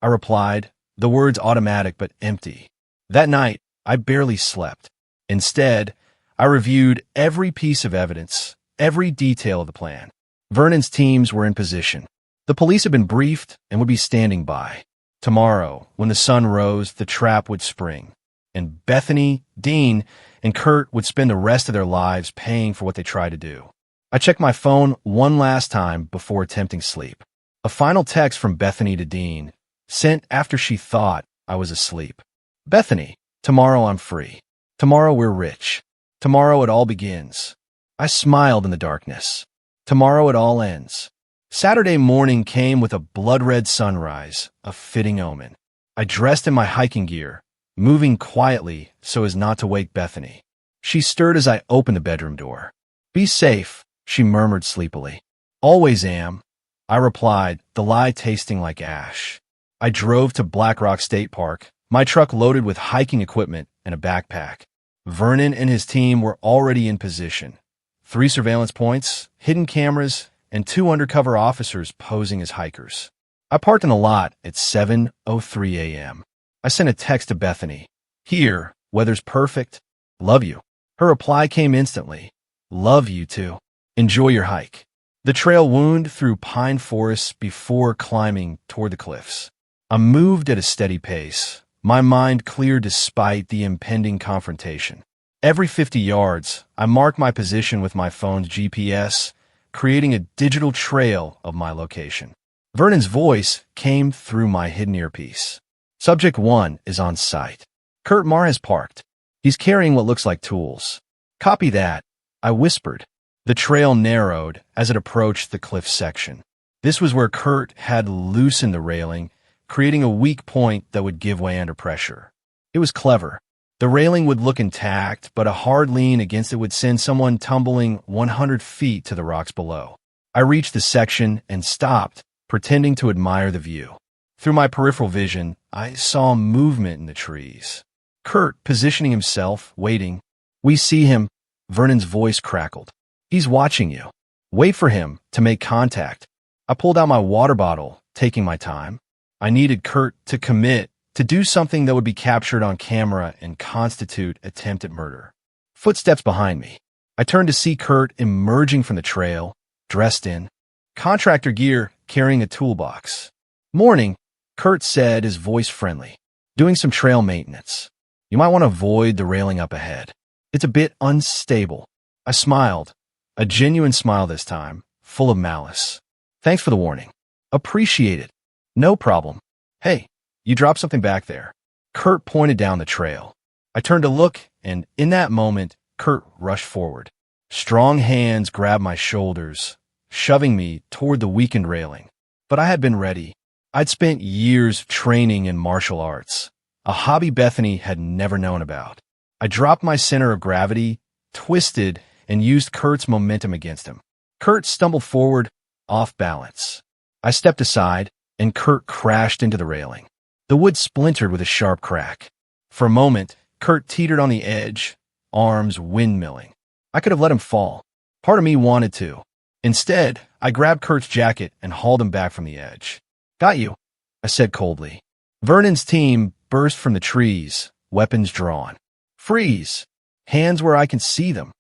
I replied, the words automatic but empty. That night, I barely slept. Instead, I reviewed every piece of evidence, every detail of the plan. Vernon's teams were in position. The police had been briefed and would be standing by. Tomorrow, when the sun rose, the trap would spring, and Bethany, Dean, and Kurt would spend the rest of their lives paying for what they tried to do. I checked my phone one last time before attempting sleep. A final text from Bethany to Dean, sent after she thought I was asleep. "Bethany, tomorrow I'm free. Tomorrow we're rich. Tomorrow it all begins." I smiled in the darkness. Tomorrow it all ends. Saturday morning came with a blood-red sunrise, a fitting omen. I dressed in my hiking gear, moving quietly so as not to wake Bethany. She stirred as I opened the bedroom door. "Be safe," she murmured sleepily. "Always am," I replied, the lie tasting like ash. I drove to Black Rock State Park, my truck loaded with hiking equipment and a backpack. Vernon and his team were already in position. 3 surveillance points, hidden cameras, and 2 undercover officers posing as hikers. I parked in the lot at 7:03 a.m. I sent a text to Bethany. "Here, weather's perfect. Love you." Her reply came instantly. "Love you too. Enjoy your hike." The trail wound through pine forests before climbing toward the cliffs. I moved at a steady pace, my mind clear despite the impending confrontation. Every 50 yards, I marked my position with my phone's GPS, creating a digital trail of my location. Vernon's voice came through my hidden earpiece. "Subject 1 is on site. Kurt Marr has parked. He's carrying what looks like tools." "Copy that," I whispered. The trail narrowed as it approached the cliff section. This was where Kurt had loosened the railing, creating a weak point that would give way under pressure. It was clever. The railing would look intact, but a hard lean against it would send someone tumbling 100 feet to the rocks below. I reached the section and stopped, pretending to admire the view. Through my peripheral vision, I saw movement in the trees. Kurt positioning himself, waiting. "We see him," Vernon's voice crackled. "He's watching you. Wait for him to make contact." I pulled out my water bottle, taking my time. I needed Kurt to commit, to do something that would be captured on camera and constitute attempted murder. Footsteps behind me. I turned to see Kurt emerging from the trail, dressed in contractor gear, carrying a toolbox. "Morning," Kurt said, his voice friendly. "Doing some trail maintenance. You might want to avoid the railing up ahead. It's a bit unstable." I smiled, a genuine smile this time, full of malice. "Thanks for the warning." "Appreciate it." "No problem." "Hey, you dropped something back there." Kurt pointed down the trail. I turned to look, and in that moment, Kurt rushed forward. Strong hands grabbed my shoulders, shoving me toward the weakened railing. But I had been ready. I'd spent years training in martial arts, a hobby Bethany had never known about. I dropped my center of gravity, twisted, and used Kurt's momentum against him. Kurt stumbled forward, off balance. I stepped aside, and Kurt crashed into the railing. The wood splintered with a sharp crack. For a moment, Kurt teetered on the edge, arms windmilling. I could have let him fall. Part of me wanted to. Instead, I grabbed Kurt's jacket and hauled him back from the edge. "Got you," I said coldly. Vernon's team burst from the trees, weapons drawn. "Freeze! Hands where I can see them."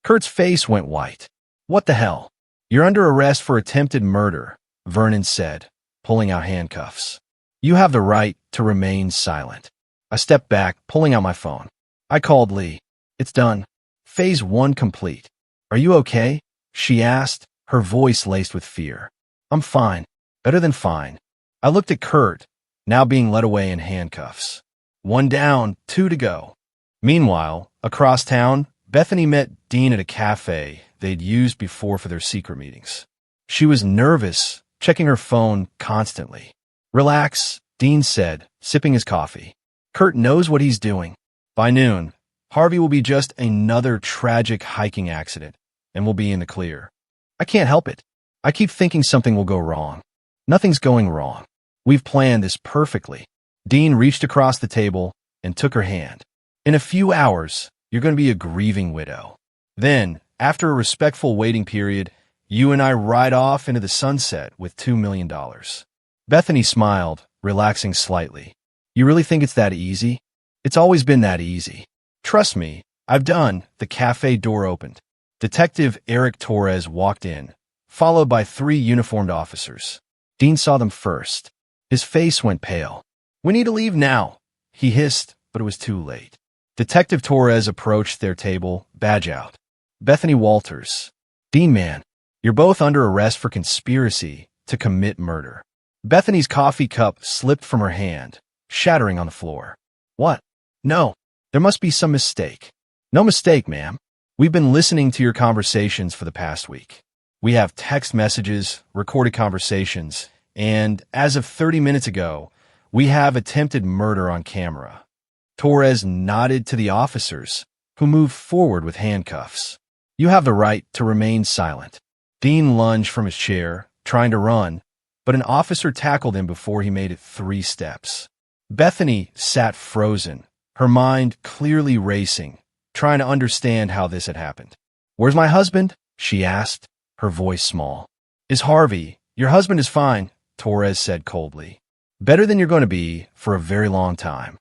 Kurt's face went white. "What the hell? You're under arrest for attempted murder," Vernon said, pulling out handcuffs. "You have the right to remain silent." I stepped back, pulling out my phone. I called Lee. "It's done. Phase 1 complete." "Are you okay?" she asked, her voice laced with fear. "I'm fine. Better than fine." I looked at Kurt, now being led away in handcuffs. 1 down, 2 to go. Meanwhile, across town, Bethany met Dean at a cafe they'd used before for their secret meetings. She was nervous, checking her phone constantly. "Relax," Dean said, sipping his coffee. "Kurt knows what he's doing. By noon, Harvey will be just another tragic hiking accident, and we'll be in the clear. I can't help it. I keep thinking something will go wrong. Nothing's going wrong. We've planned this perfectly. Dean reached across the table and took her hand. In a few hours, you're going to be a grieving widow. Then, after a respectful waiting period, you and I ride off into the sunset with $2 million. Bethany smiled, relaxing slightly. You really think it's that easy? It's always been that easy. Trust me, I've done. The cafe door opened. Detective Eric Torres walked in, followed by 3 uniformed officers. Dean saw them first. His face went pale. We need to leave now, he hissed, but it was too late. Detective Torres approached their table, badge out. Bethany Walters. Dean, man, you're both under arrest for conspiracy to commit murder. Bethany's coffee cup slipped from her hand, shattering on the floor. What? No, there must be some mistake. No mistake, ma'am. We've been listening to your conversations for the past week. We have text messages, recorded conversations, and as of 30 minutes ago, we have attempted murder on camera. Torres nodded to the officers, who moved forward with handcuffs. You have the right to remain silent. Dean lunged from his chair, trying to run, but an officer tackled him before he made it 3 steps. Bethany sat frozen, her mind clearly racing, trying to understand how this had happened. Where's my husband? She asked, her voice small. Is Harvey? Your husband is fine, Torres said coldly. Better than you're going to be for a very long time.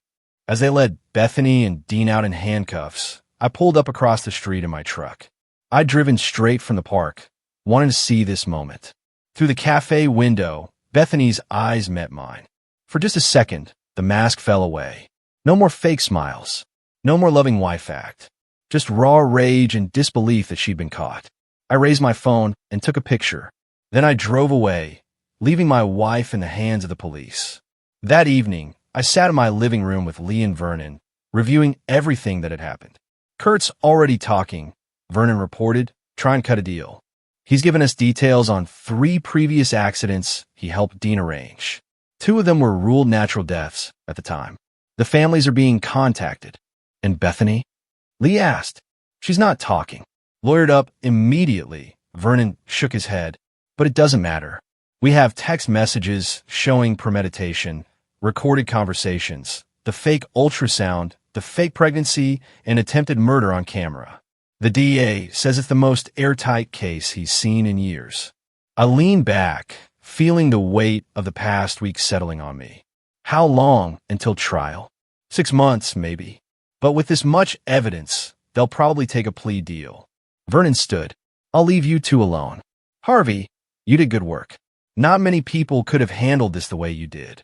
As they led Bethany and Dean out in handcuffs, I pulled up across the street in my truck. I'd driven straight from the park, wanting to see this moment. Through the cafe window, Bethany's eyes met mine. For just a second, the mask fell away. No more fake smiles. No more loving wife act. Just raw rage and disbelief that she'd been caught. I raised my phone and took a picture. Then I drove away, leaving my wife in the hands of the police. That evening, I sat in my living room with Lee and Vernon, reviewing everything that had happened. Kurt's already talking, Vernon reported, try and cut a deal. He's given us details on 3 previous accidents he helped Dean arrange. 2 of them were ruled natural deaths at the time. The families are being contacted. And Bethany? Lee asked. She's not talking. Lawyered up immediately, Vernon shook his head. But it doesn't matter. We have text messages showing premeditation, recorded conversations, the fake ultrasound, the fake pregnancy, and attempted murder on camera. The DA says it's the most airtight case he's seen in years. I leaned back, feeling the weight of the past week settling on me. How long until trial? 6 months, maybe. But with this much evidence, they'll probably take a plea deal. Vernon stood. I'll leave you 2 alone. Harvey, you did good work. Not many people could have handled this the way you did.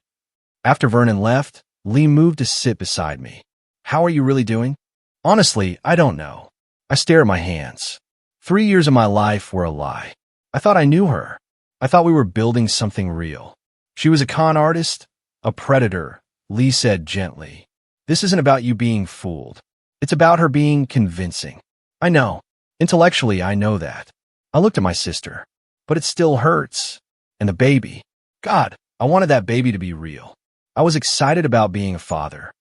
After Vernon left, Lee moved to sit beside me. How are you really doing? Honestly, I don't know. I stare at my hands. 3 years of my life were a lie. I thought I knew her. I thought we were building something real. She was a con artist, a predator, Lee said gently. This isn't about you being fooled. It's about her being convincing. I know. Intellectually, I know that. I looked at my sister. But it still hurts. And the baby. God, I wanted that baby to be real. I was excited about being a father.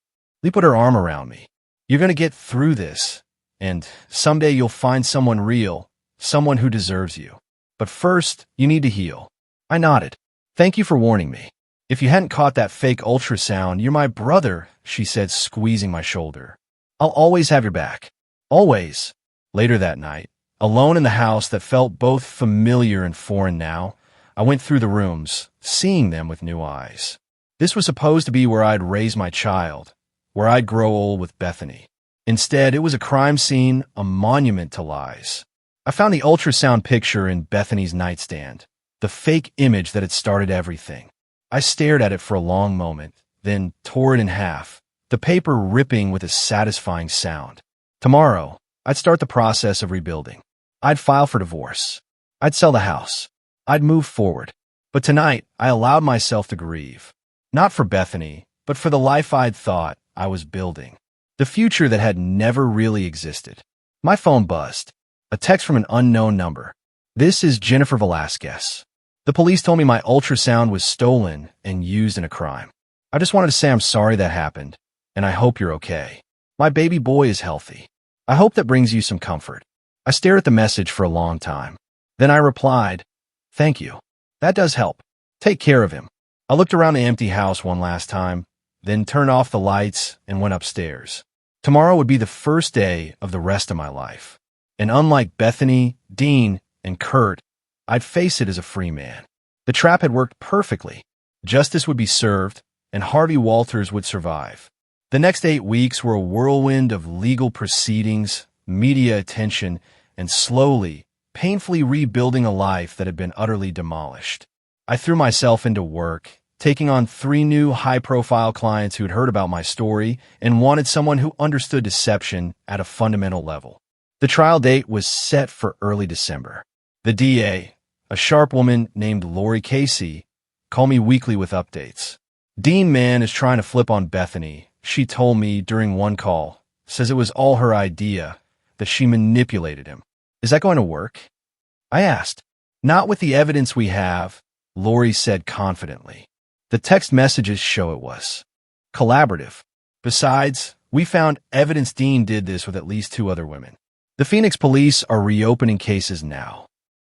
Lee put her arm around me. You're going to get through this. And someday you'll find someone real, someone who deserves you. But first, you need to heal. I nodded. Thank you for warning me. If you hadn't caught that fake ultrasound, you're my brother, she said, squeezing my shoulder. I'll always have your back. Always. Later that night, alone in the house that felt both familiar and foreign now, I went through the rooms, seeing them with new eyes. This was supposed to be where I'd raise my child, where I'd grow old with Bethany. Instead, it was a crime scene, a monument to lies. I found the ultrasound picture in Bethany's nightstand, the fake image that had started everything. I stared at it for a long moment, then tore it in half, the paper ripping with a satisfying sound. Tomorrow, I'd start the process of rebuilding. I'd file for divorce. I'd sell the house. I'd move forward. But tonight, I allowed myself to grieve. Not for Bethany, but for the life I'd thought I was building. The future that had never really existed. My phone buzzed. A text from an unknown number. This is Jennifer Velasquez. The police told me my ultrasound was stolen and used in a crime. I just wanted to say I'm sorry that happened, and I hope you're okay. My baby boy is healthy. I hope that brings you some comfort. I stared at the message for a long time. Then I replied, thank you. That does help. Take care of him. I looked around the empty house one last time, then turned off the lights and went upstairs. Tomorrow would be the first day of the rest of my life. And unlike Bethany, Dean, and Kurt, I'd face it as a free man. The trap had worked perfectly. Justice would be served, and Harvey Walters would survive. The next 8 weeks were a whirlwind of legal proceedings, media attention, and slowly, painfully rebuilding a life that had been utterly demolished. I threw myself into work, taking on 3 new high-profile clients who had heard about my story and wanted someone who understood deception at a fundamental level. The trial date was set for early December. The DA, a sharp woman named Lori Casey, called me weekly with updates. Dean Man is trying to flip on Bethany, she told me during one call. Says it was all her idea, that she manipulated him. Is that going to work? I asked. Not with the evidence we have, Lori said confidently. The text messages show it was. Collaborative. Besides, we found evidence Dean did this with at least 2 other women. The Phoenix police are reopening cases now.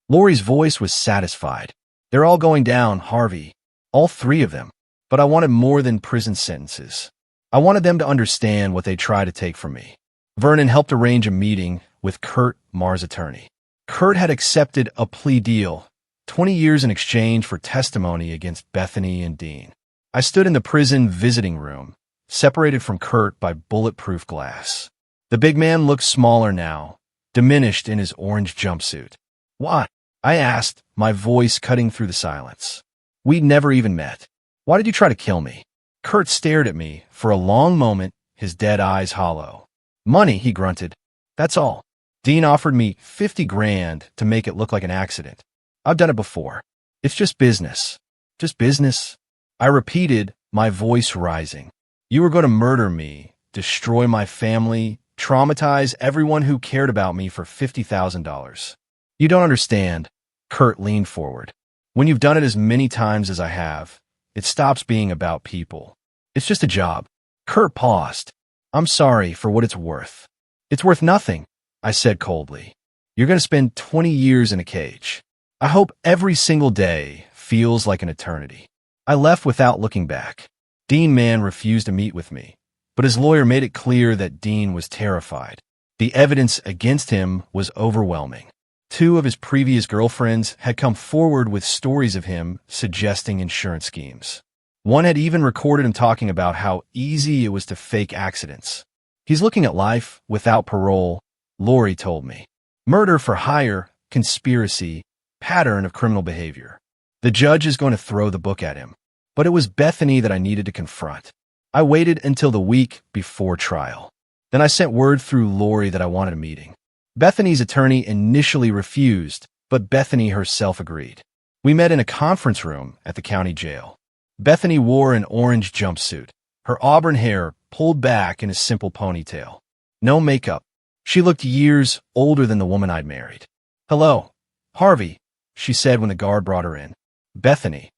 Lori's voice was satisfied. They're all going down, Harvey. All 3 of them. But I wanted more than prison sentences. I wanted them to understand what they tried to take from me. Vernon helped arrange a meeting with Kurt, Mar's attorney. Kurt had accepted a plea deal, 20 years in exchange for testimony against Bethany and Dean. I stood in the prison visiting room, separated from Kurt by bulletproof glass. The big man looked smaller now, diminished in his orange jumpsuit. Why? I asked, my voice cutting through the silence. We'd never even met. Why did you try to kill me? Kurt stared at me for a long moment, his dead eyes hollow. Money, he grunted. That's all. Dean offered me 50 grand to make it look like an accident. I've done it before. It's just business. Just business. I repeated, my voice rising. You were going to murder me, destroy my family, traumatize everyone who cared about me for $50,000. You don't understand. Kurt leaned forward. When you've done it as many times as I have, it stops being about people. It's just a job. Kurt paused. I'm sorry for what it's worth. It's worth nothing, I said coldly. You're going to spend 20 years in a cage. I hope every single day feels like an eternity. I left without looking back. Dean Man refused to meet with me, but his lawyer made it clear that Dean was terrified. The evidence against him was overwhelming. 2 of his previous girlfriends had come forward with stories of him suggesting insurance schemes. One had even recorded him talking about how easy it was to fake accidents. He's looking at life without parole, Lori told me. Murder for hire, conspiracy, pattern of criminal behavior. The judge is going to throw the book at him. But it was Bethany that I needed to confront. I waited until the week before trial. Then I sent word through Lori that I wanted a meeting. Bethany's attorney initially refused, but Bethany herself agreed. We met in a conference room at the county jail. Bethany wore an orange jumpsuit, her auburn hair pulled back in a simple ponytail. No makeup. She looked years older than the woman I'd married. Hello, Harvey, she said when the guard brought her in. Bethany.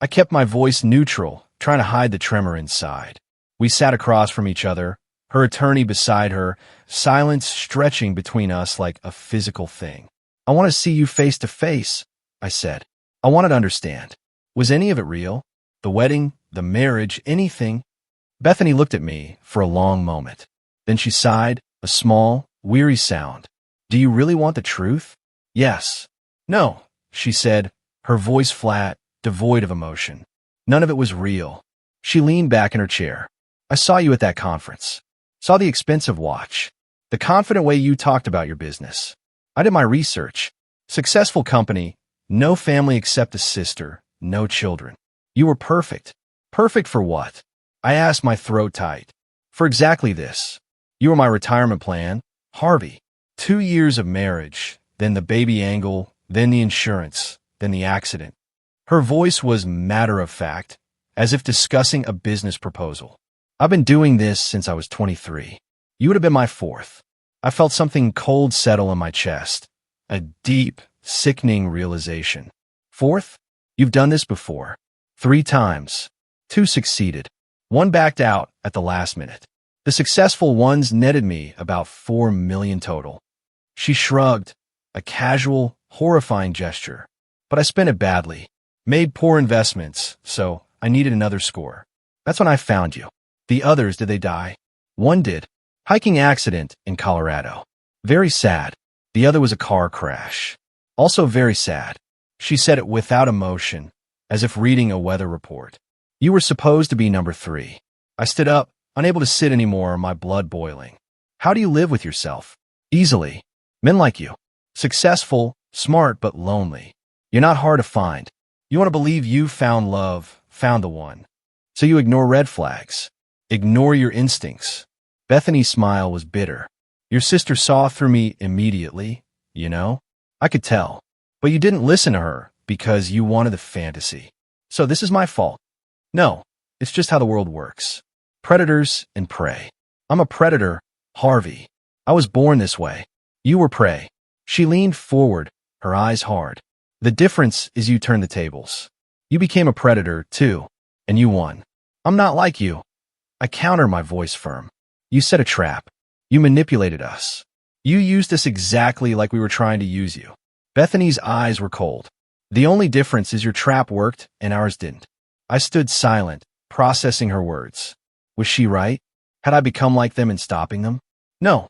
I kept my voice neutral, trying to hide the tremor inside. We sat across from each other, her attorney beside her, silence stretching between us like a physical thing. I want to see you face to face, I said. I wanted to understand. Was any of it real? The wedding, the marriage, anything? Bethany looked at me for a long moment. Then she sighed, a small, weary sound. Do you really want the truth? Yes. No, she said, her voice flat, devoid of emotion. None of it was real. She leaned back in her chair. I saw you at that conference. Saw the expensive watch. The confident way you talked about your business. I did my research. Successful company, no family except a sister, no children. You were perfect. Perfect for what? I asked, my throat tight. For exactly this. You were my retirement plan, Harvey. 2 years of marriage, then the baby angle, then the insurance, then the accident. Her voice was matter-of-fact, as if discussing a business proposal. I've been doing this since I was 23. You would have been my 4th. I felt something cold settle in my chest. A deep, sickening realization. 4th? You've done this before. 3 times. 2 succeeded. 1 backed out at the last minute. The successful ones netted me about 4 million total. She shrugged, a casual, horrifying gesture. But I spent it badly. Made poor investments, so I needed another score. That's when I found you. The others, did they die? One did. Hiking accident in Colorado. Very sad. The other was a car crash. Also very sad. She said it without emotion, as if reading a weather report. You were supposed to be number 3. I stood up, unable to sit anymore, my blood boiling. How do you live with yourself? Easily. Men like you. Successful, smart, but lonely. You're not hard to find. You want to believe you found love, found the one. So you ignore red flags. Ignore your instincts. Bethany's smile was bitter. Your sister saw through me immediately, you know? I could tell. But you didn't listen to her because you wanted the fantasy. So this is my fault. No, it's just how the world works. Predators and prey. I'm a predator, Harvey. I was born this way. You were prey. She leaned forward, her eyes hard. The difference is you turned the tables. You became a predator, too, and you won. I'm not like you. I counter, my voice firm. You set a trap. You manipulated us. You used us exactly like we were trying to use you. Bethany's eyes were cold. The only difference is your trap worked and ours didn't. I stood silent, processing her words. Was she right? Had I become like them in stopping them? No.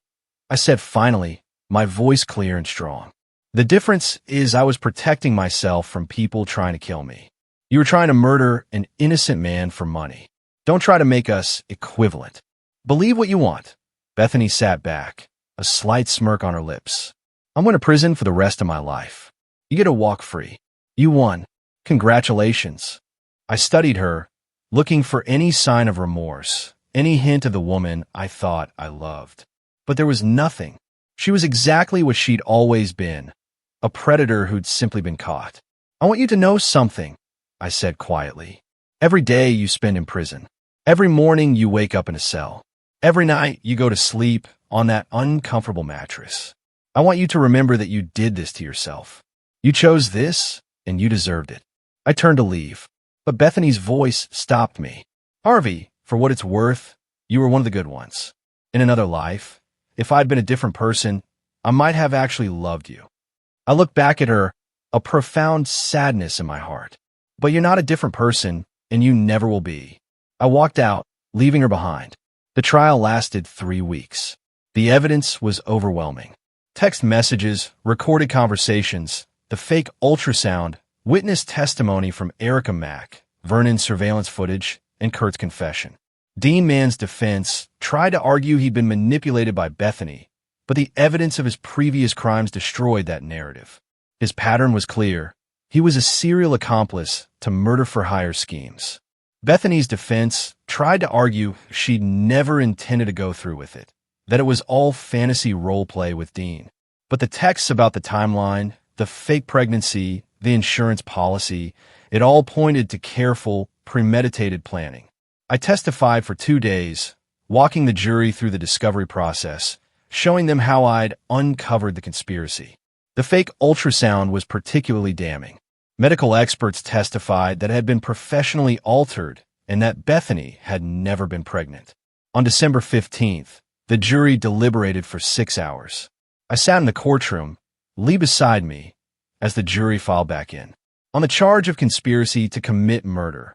I said finally, my voice clear and strong. The difference is I was protecting myself from people trying to kill me. You were trying to murder an innocent man for money. Don't try to make us equivalent. Believe what you want. Bethany sat back, a slight smirk on her lips. I'm going to prison for the rest of my life. You get to walk free. You won. Congratulations. I studied her, looking for any sign of remorse, any hint of the woman I thought I loved. But there was nothing. She was exactly what she'd always been, a predator who'd simply been caught. I want you to know something, I said quietly. Every day you spend in prison. Every morning you wake up in a cell. Every night you go to sleep on that uncomfortable mattress. I want you to remember that you did this to yourself. You chose this, and you deserved it. I turned to leave, but Bethany's voice stopped me. Harvey, for what it's worth, you were one of the good ones. In another life, if I'd been a different person, I might have actually loved you. I looked back at her, a profound sadness in my heart. But you're not a different person, and you never will be. I walked out, leaving her behind. The trial lasted 3 weeks. The evidence was overwhelming. Text messages, recorded conversations, the fake ultrasound, witness testimony from Erica Mack, Vernon's surveillance footage, and Kurt's confession. Dean Mann's defense tried to argue he'd been manipulated by Bethany, but the evidence of his previous crimes destroyed that narrative. His pattern was clear. He was a serial accomplice to murder-for-hire schemes. Bethany's defense tried to argue she'd never intended to go through with it, that it was all fantasy role-play with Dean. But the texts about the timeline, the fake pregnancy, the insurance policy, it all pointed to careful, premeditated planning. I testified for 2 days, walking the jury through the discovery process, showing them how I'd uncovered the conspiracy. The fake ultrasound was particularly damning. Medical experts testified that it had been professionally altered and that Bethany had never been pregnant. On December 15th, the jury deliberated for 6 hours. I sat in the courtroom, Lee beside me, as the jury filed back in. On the charge of conspiracy to commit murder,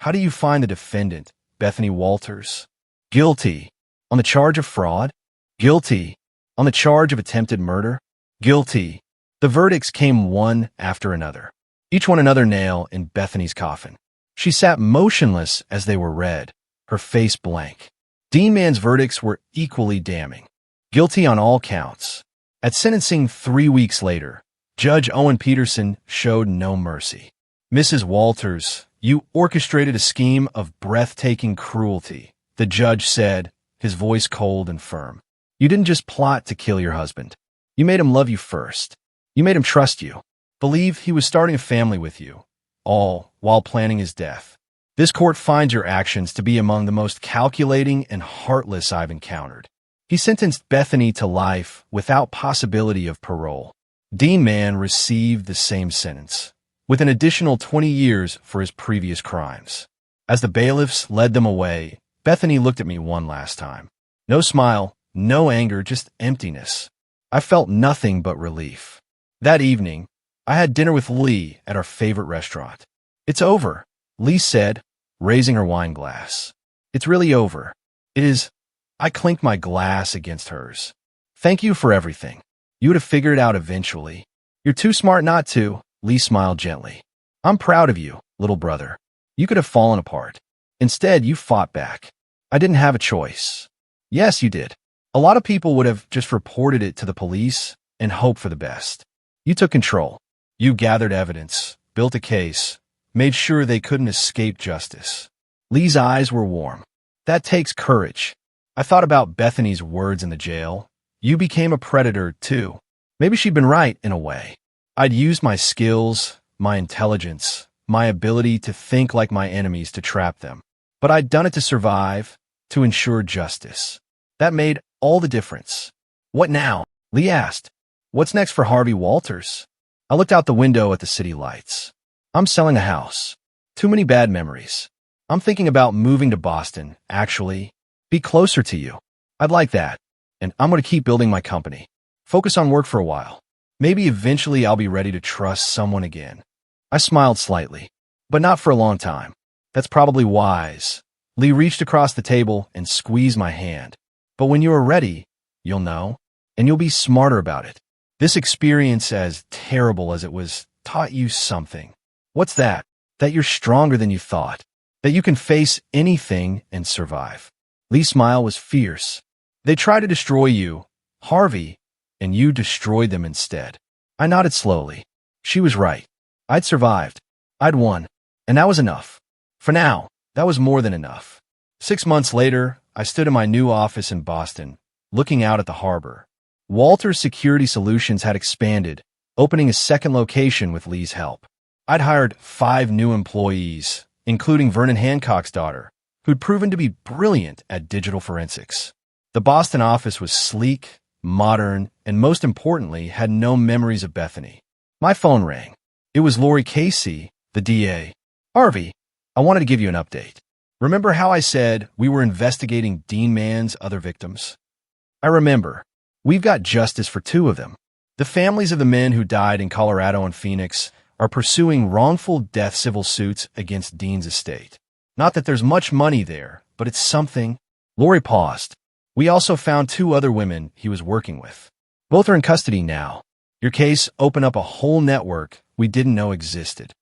how do you find the defendant, Bethany Walters? Guilty. On the charge of fraud? Guilty. On the charge of attempted murder? Guilty. The verdicts came one after another, each one another nail in Bethany's coffin. She sat motionless as they were read, her face blank. Dean Mann's verdicts were equally damning. Guilty on all counts. At sentencing 3 weeks later, Judge Owen Peterson showed no mercy. Mrs. Walters, you orchestrated a scheme of breathtaking cruelty, the judge said, his voice cold and firm. You didn't just plot to kill your husband. You made him love you first. You made him trust you, believe he was starting a family with you, all while planning his death. This court finds your actions to be among the most calculating and heartless I've encountered. He sentenced Bethany to life without possibility of parole. Dean Mann received the same sentence, with an additional 20 years for his previous crimes. As the bailiffs led them away, Bethany looked at me one last time. No smile, no anger, just emptiness. I felt nothing but relief. That evening, I had dinner with Lee at our favorite restaurant. "It's over," Lee said, raising her wine glass. "It's really over. It is." I clinked my glass against hers. "Thank you for everything. You would have figured it out eventually. You're too smart not to," Lee smiled gently. "I'm proud of you, little brother. You could have fallen apart. Instead, you fought back. I didn't have a choice." "Yes, you did. A lot of people would have just reported it to the police and hoped for the best. You took control. You gathered evidence, built a case, made sure they couldn't escape justice." Lee's eyes were warm. "That takes courage." I thought about Bethany's words in the jail. "You became a predator, too." Maybe she'd been right, in a way. I'd used my skills, my intelligence, my ability to think like my enemies to trap them. But I'd done it to survive, to ensure justice. That made all the difference. "What now?" Lee asked. "What's next for Harvey Walters?" I looked out the window at the city lights. "I'm selling a house. Too many bad memories. I'm thinking about moving to Boston, actually. Be closer to you. I'd like that. And I'm going to keep building my company. Focus on work for a while. Maybe eventually I'll be ready to trust someone again." I smiled slightly. "But not for a long time." "That's probably wise." Lee reached across the table and squeezed my hand. "But when you are ready, you'll know, and you'll be smarter about it. This experience, as terrible as it was, taught you something." "What's that?" "That you're stronger than you thought. That you can face anything and survive." Lee's smile was fierce. "They tried to destroy you, Harvey, and you destroyed them instead." I nodded slowly. She was right. I'd survived. I'd won. And that was enough. For now, that was more than enough. 6 months later, I stood in my new office in Boston, looking out at the harbor. Walters Security Solutions had expanded, opening a second location with Lee's help. I'd hired 5 new employees, including Vernon Hancock's daughter, who'd proven to be brilliant at digital forensics. The Boston office was sleek, modern, and most importantly, had no memories of Bethany. My phone rang. It was Lori Casey, the DA. "Harvey, I wanted to give you an update. Remember how I said we were investigating Dean Mann's other victims?" "I remember. We've got justice for 2 of them. The families of the men who died in Colorado and Phoenix are pursuing wrongful death civil suits against Dean's estate. Not that there's much money there, but it's something." Lori paused. "We also found 2 other women he was working with. Both are in custody now. Your case opened up a whole network we didn't know existed."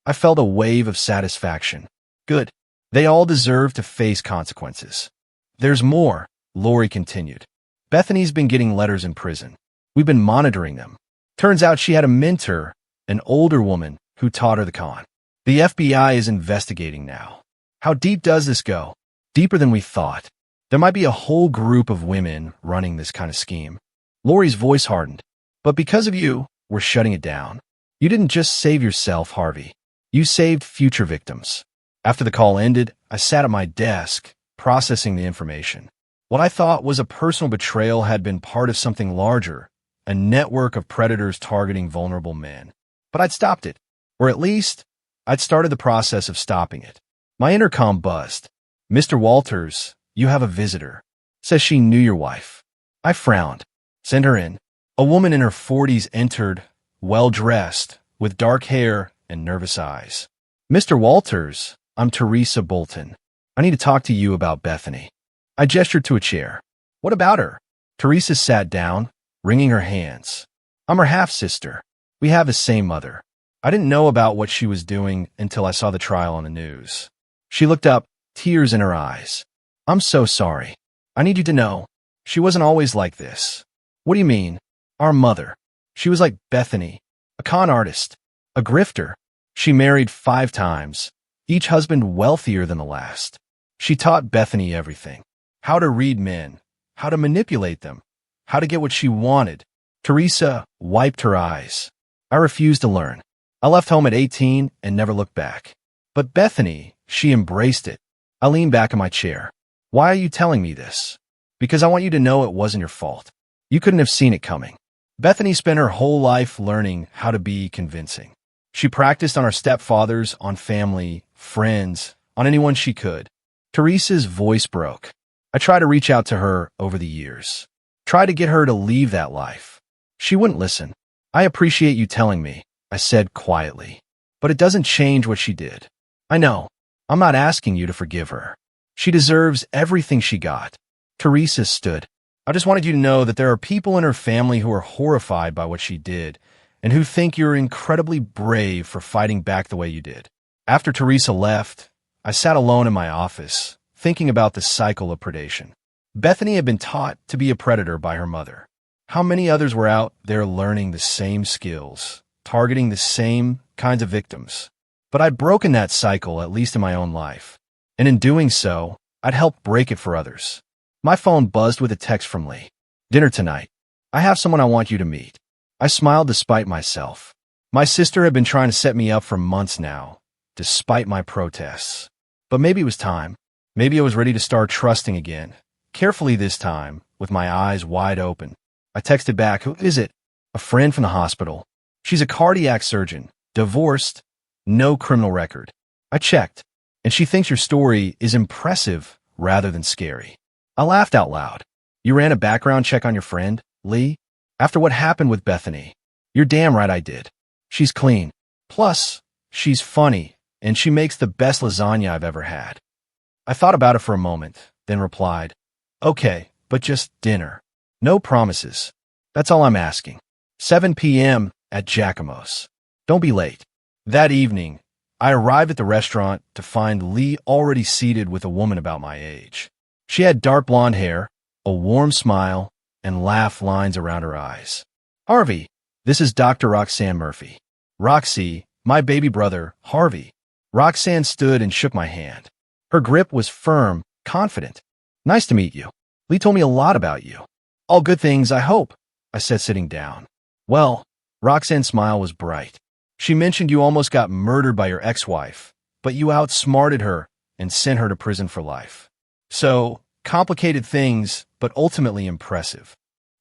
I felt a wave of satisfaction. Good. They all deserve to face consequences. "There's more," Lori continued. "Bethany's been getting letters in prison. We've been monitoring them. Turns out she had a mentor, an older woman, who taught her the con. The FBI is investigating now." "How deep does this go?" "Deeper than we thought. There might be a whole group of women running this kind of scheme." Lori's voice hardened. "But because of you, we're shutting it down. You didn't just save yourself, Harvey. You saved future victims." After the call ended, I sat at my desk, processing the information. What I thought was a personal betrayal had been part of something larger, a network of predators targeting vulnerable men. But I'd stopped it. Or at least, I'd started the process of stopping it. My intercom buzzed. "Mr. Walters, you have a visitor. Says she knew your wife." I frowned. "Send her in." A woman in her 40s entered, well-dressed, with dark hair and nervous eyes. "Mr. Walters, I'm Teresa Bolton. I need to talk to you about Bethany." I gestured to a chair. "What about her?" Teresa sat down, wringing her hands. "I'm her half-sister. We have the same mother. I didn't know about what she was doing until I saw the trial on the news." She looked up, tears in her eyes. "I'm so sorry. I need you to know, she wasn't always like this." "What do you mean?" "Our mother. She was like Bethany, a con artist, a grifter. She married 5 times, each husband wealthier than the last. She taught Bethany everything. How to read men, how to manipulate them, how to get what she wanted." Teresa wiped her eyes. "I refused to learn. I left home at 18 and never looked back. But Bethany, she embraced it." I leaned back in my chair. "Why are you telling me this?" "Because I want you to know it wasn't your fault. You couldn't have seen it coming. Bethany spent her whole life learning how to be convincing. She practiced on our stepfathers, on family, friends, on anyone she could." Teresa's voice broke. I tried to reach out to her over the years. Tried to get her to leave that life. She wouldn't listen. I appreciate you telling me, I said quietly. But it doesn't change what she did. I know. I'm not asking you to forgive her. She deserves everything she got. Teresa stood. I just wanted you to know that there are people in her family who are horrified by what she did and who think you're incredibly brave for fighting back the way you did. After Teresa left, I sat alone in my office, thinking about the cycle of predation. Bethany had been taught to be a predator by her mother. How many others were out there learning the same skills, targeting the same kinds of victims? But I'd broken that cycle, at least in my own life. And in doing so, I'd helped break it for others. My phone buzzed with a text from Lee. Dinner tonight. I have someone I want you to meet. I smiled despite myself. My sister had been trying to set me up for months now, despite my protests. But maybe it was time. Maybe I was ready to start trusting again. Carefully this time, with my eyes wide open. I texted back, who is it? A friend from the hospital. She's a cardiac surgeon, divorced, no criminal record. I checked, and she thinks your story is impressive rather than scary. I laughed out loud. You ran a background check on your friend, Lee? After what happened with Bethany? You're damn right I did. She's clean. Plus, she's funny, and she makes the best lasagna I've ever had. I thought about it for a moment, then replied, okay, but just dinner. No promises. That's all I'm asking. 7 p.m. at Giacomo's. Don't be late. That evening, I arrived at the restaurant to find Lee already seated with a woman about my age. She had dark blonde hair, a warm smile, and laugh lines around her eyes. Harvey, this is Dr. Roxanne Murphy. Roxy, my baby brother, Harvey. Roxanne stood and shook my hand. Her grip was firm, confident. Nice to meet you. Lee told me a lot about you. All good things, I hope, I said sitting down. Well, Roxanne's smile was bright. She mentioned you almost got murdered by your ex-wife, but you outsmarted her and sent her to prison for life. So, complicated things, but ultimately impressive.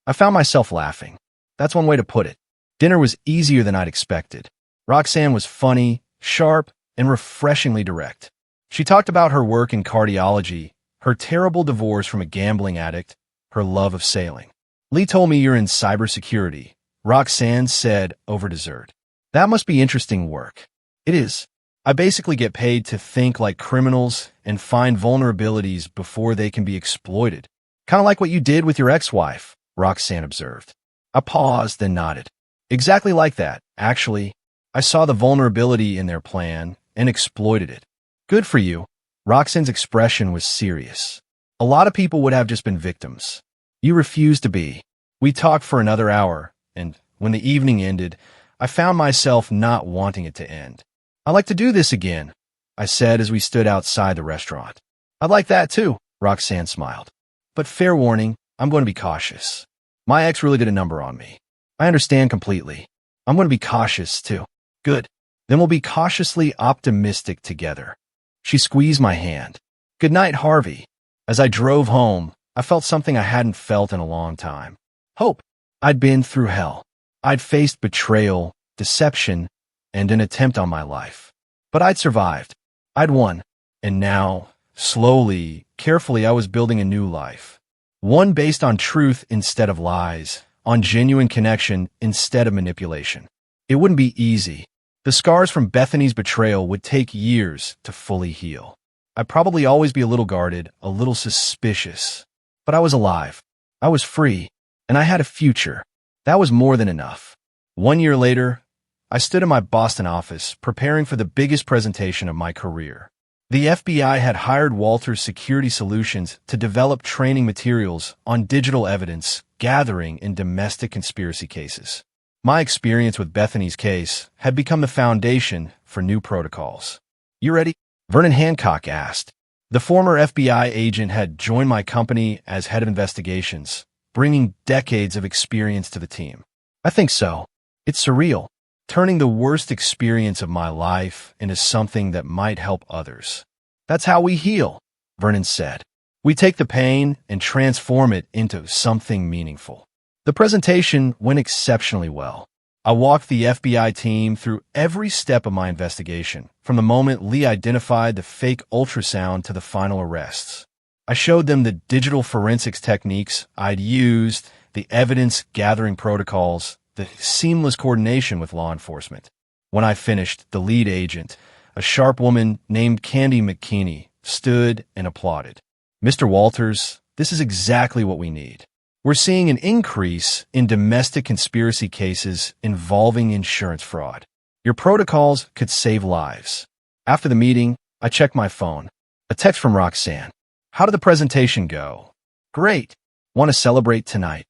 I found myself laughing. That's one way to put it. Dinner was easier than I'd expected. Roxanne was funny, sharp, and refreshingly direct. She talked about her work in cardiology, her terrible divorce from a gambling addict, her love of sailing. Lee told me you're in cybersecurity, Roxanne said over dessert. That must be interesting work. It is. I basically get paid to think like criminals and find vulnerabilities before they can be exploited. Kind of like what you did with your ex-wife, Roxanne observed. I paused, then nodded. Exactly like that, actually. I saw the vulnerability in their plan and exploited it. Good for you. Roxanne's expression was serious. A lot of people would have just been victims. You refused to be. We talked for another hour, and when the evening ended, I found myself not wanting it to end. I'd like to do this again, I said as we stood outside the restaurant. I'd like that too, Roxanne smiled. But fair warning, I'm going to be cautious. My ex really did a number on me. I understand completely. I'm going to be cautious too. Good. Then we'll be cautiously optimistic together. She squeezed my hand. Good night, Harvey. As I drove home, I felt something I hadn't felt in a long time. Hope. I'd been through hell. I'd faced betrayal, deception, and an attempt on my life. But I'd survived. I'd won. And now, slowly, carefully, I was building a new life. One based on truth instead of lies, on genuine connection instead of manipulation. It wouldn't be easy. The scars from Bethany's betrayal would take years to fully heal. I'd probably always be a little guarded, a little suspicious. But I was alive. I was free. And I had a future. That was more than enough. 1 year later, I stood in my Boston office preparing for the biggest presentation of my career. The FBI had hired Walters Security Solutions to develop training materials on digital evidence gathering in domestic conspiracy cases. My experience with Bethany's case had become the foundation for new protocols. You ready? Vernon Hancock asked. The former FBI agent had joined my company as head of investigations, bringing decades of experience to the team. I think so. It's surreal, turning the worst experience of my life into something that might help others. That's how we heal, Vernon said. We take the pain and transform it into something meaningful. The presentation went exceptionally well. I walked the FBI team through every step of my investigation, from the moment Lee identified the fake ultrasound to the final arrests. I showed them the digital forensics techniques I'd used, the evidence-gathering protocols, the seamless coordination with law enforcement. When I finished, the lead agent, a sharp woman named Candy McKinney, stood and applauded. "Mr. Walters, this is exactly what we need. We're seeing an increase in domestic conspiracy cases involving insurance fraud. Your protocols could save lives." After the meeting, I checked my phone. A text from Roxanne. "How did the presentation go?" "Great. Want to celebrate tonight?"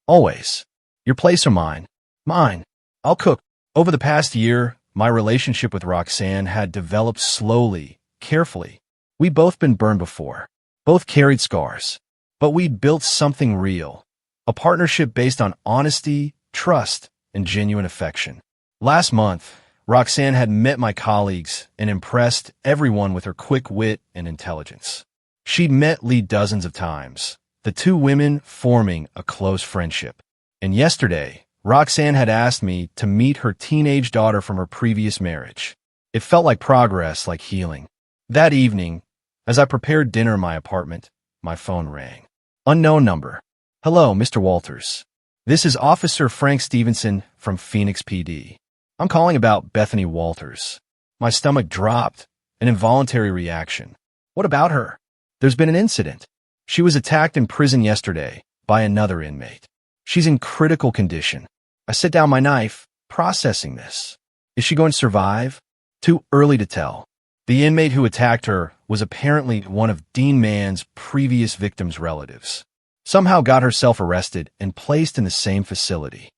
"Always. Your place or mine?" "Mine. I'll cook." Over the past year, my relationship with Roxanne had developed slowly, carefully. We'd both been burned before. Both carried scars. But we'd built something real. A partnership based on honesty, trust, and genuine affection. Last month, Roxanne had met my colleagues and impressed everyone with her quick wit and intelligence. She'd met Lee dozens of times, the two women forming a close friendship. And yesterday, Roxanne had asked me to meet her teenage daughter from her previous marriage. It felt like progress, like healing. That evening, as I prepared dinner in my apartment, my phone rang. Unknown number. "Hello, Mr. Walters. This is Officer Frank Stevenson from Phoenix PD. I'm calling about Bethany Walters." My stomach dropped, an involuntary reaction. "What about her?" "There's been an incident. She was attacked in prison yesterday by another inmate. She's in critical condition." I set down my knife, processing this. Is she going to survive? Too early to tell. The inmate who attacked her was apparently one of Dean Mann's previous victim's relatives. Somehow got herself arrested and placed in the same facility.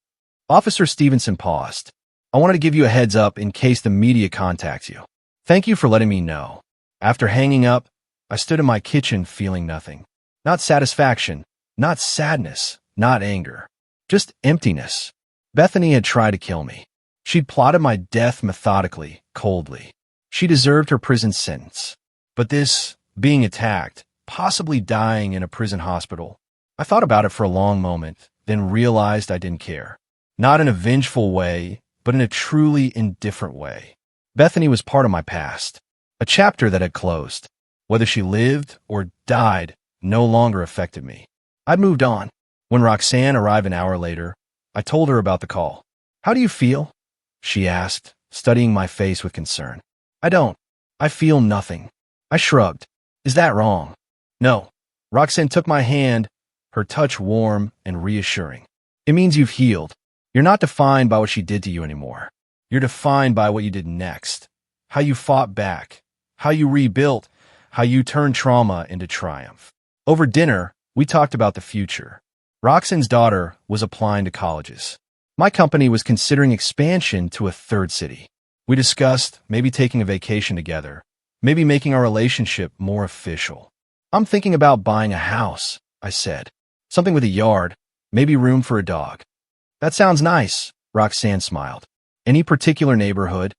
Officer Stevenson paused. "I wanted to give you a heads up in case the media contacts you. Thank you for letting me know." After hanging up, I stood in my kitchen feeling nothing. Not satisfaction, not sadness, not anger. Just emptiness. Bethany had tried to kill me. She'd plotted my death methodically, coldly. She deserved her prison sentence. But this, being attacked, possibly dying in a prison hospital, I thought about it for a long moment, then realized I didn't care. Not in a vengeful way, but in a truly indifferent way. Bethany was part of my past, a chapter that had closed. Whether she lived or died no longer affected me. I'd moved on. When Roxanne arrived an hour later, I told her about the call. "How do you feel?" she asked, studying my face with concern. "I don't. I feel nothing." I shrugged. "Is that wrong?" "No." Roxanne took my hand, her touch warm and reassuring. "It means you've healed. You're not defined by what she did to you anymore. You're defined by what you did next, how you fought back, how you rebuilt, how you turned trauma into triumph." Over dinner, we talked about the future. Roxanne's daughter was applying to colleges. My company was considering expansion to a third city. We discussed maybe taking a vacation together, maybe making our relationship more official. "I'm thinking about buying a house," I said. "Something with a yard, maybe room for a dog." "That sounds nice," Roxanne smiled. "Any particular neighborhood?"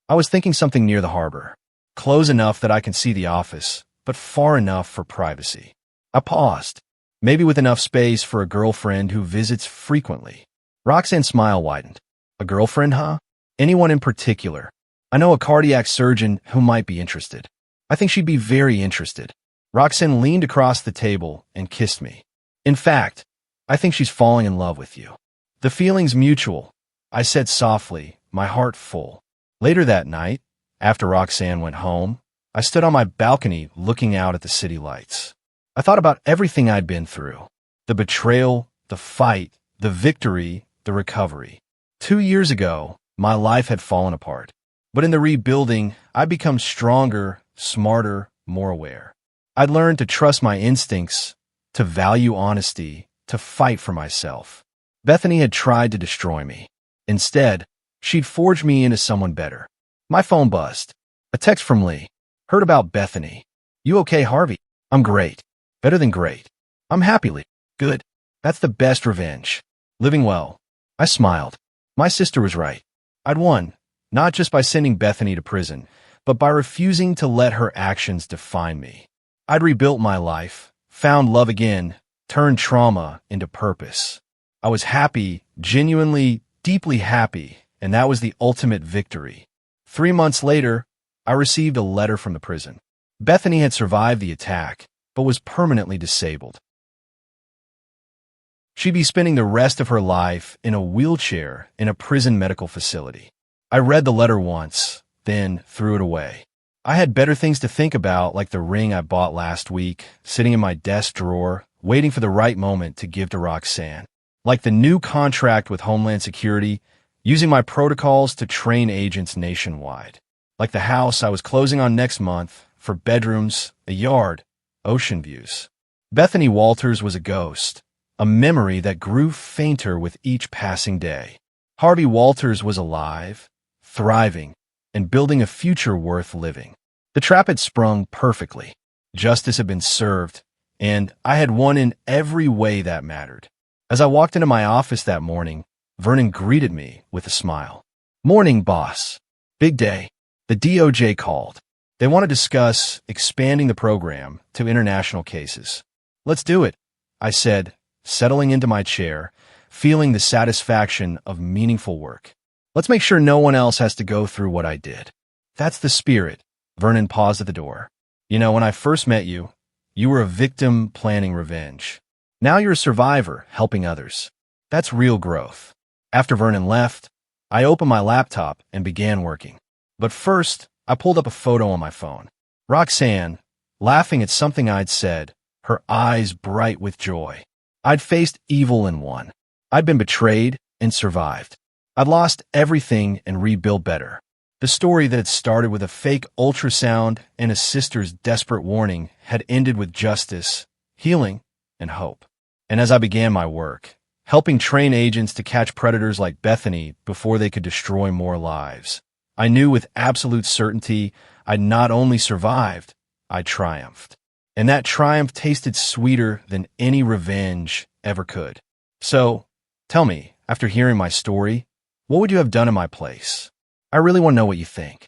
"I was thinking something near the harbor. Close enough that I can see the office, but far enough for privacy." I paused. "Maybe with enough space for a girlfriend who visits frequently." Roxanne's smile widened. "A girlfriend, huh? Anyone in particular?" "I know a cardiac surgeon who might be interested." "I think she'd be very interested." Roxanne leaned across the table and kissed me. "In fact, I think she's falling in love with you." "The feeling's mutual," I said softly, my heart full. Later that night, after Roxanne went home, I stood on my balcony looking out at the city lights. I thought about everything I'd been through. The betrayal, the fight, the victory, the recovery. 2 years ago, my life had fallen apart. But in the rebuilding, I'd become stronger, smarter, more aware. I'd learned to trust my instincts, to value honesty, to fight for myself. Bethany had tried to destroy me. Instead, she'd forged me into someone better. My phone buzzed. A text from Lee. "Heard about Bethany. You okay, Harvey?" "I'm great. Better than great. I'm happy, Lee." "Good. That's the best revenge. Living well." I smiled. My sister was right. I'd won, not just by sending Bethany to prison, but by refusing to let her actions define me. I'd rebuilt my life, found love again, turned trauma into purpose. I was happy, genuinely, deeply happy, and that was the ultimate victory. 3 months later, I received a letter from the prison. Bethany had survived the attack, but was permanently disabled. She'd be spending the rest of her life in a wheelchair in a prison medical facility. I read the letter once, then threw it away. I had better things to think about, like the ring I bought last week, sitting in my desk drawer, waiting for the right moment to give to Roxanne. Like the new contract with Homeland Security, using my protocols to train agents nationwide. Like the house I was closing on next month, for bedrooms, a yard, ocean views. Bethany Walters was a ghost, a memory that grew fainter with each passing day. Harvey Walters was alive, thriving, and building a future worth living. The trap had sprung perfectly. Justice had been served, and I had won in every way that mattered. As I walked into my office that morning, Vernon greeted me with a smile. "Morning, boss. Big day." The DOJ called. They want to discuss expanding the program to international cases. "Let's do it," I said, settling into my chair, feeling the satisfaction of meaningful work. "Let's make sure no one else has to go through what I did." "That's the spirit." Vernon paused at the door. "You know, when I first met you, you were a victim planning revenge. Now you're a survivor helping others. That's real growth." After Vernon left, I opened my laptop and began working. But first, I pulled up a photo on my phone. Roxanne, laughing at something I'd said, her eyes bright with joy. I'd faced evil and won. I'd been betrayed and survived. I'd lost everything and rebuilt better. The story that had started with a fake ultrasound and a sister's desperate warning had ended with justice, healing, and hope. And as I began my work, helping train agents to catch predators like Bethany before they could destroy more lives, I knew with absolute certainty I'd not only survived, I triumphed. And that triumph tasted sweeter than any revenge ever could. So, tell me, after hearing my story, what would you have done in my place? I really want to know what you think.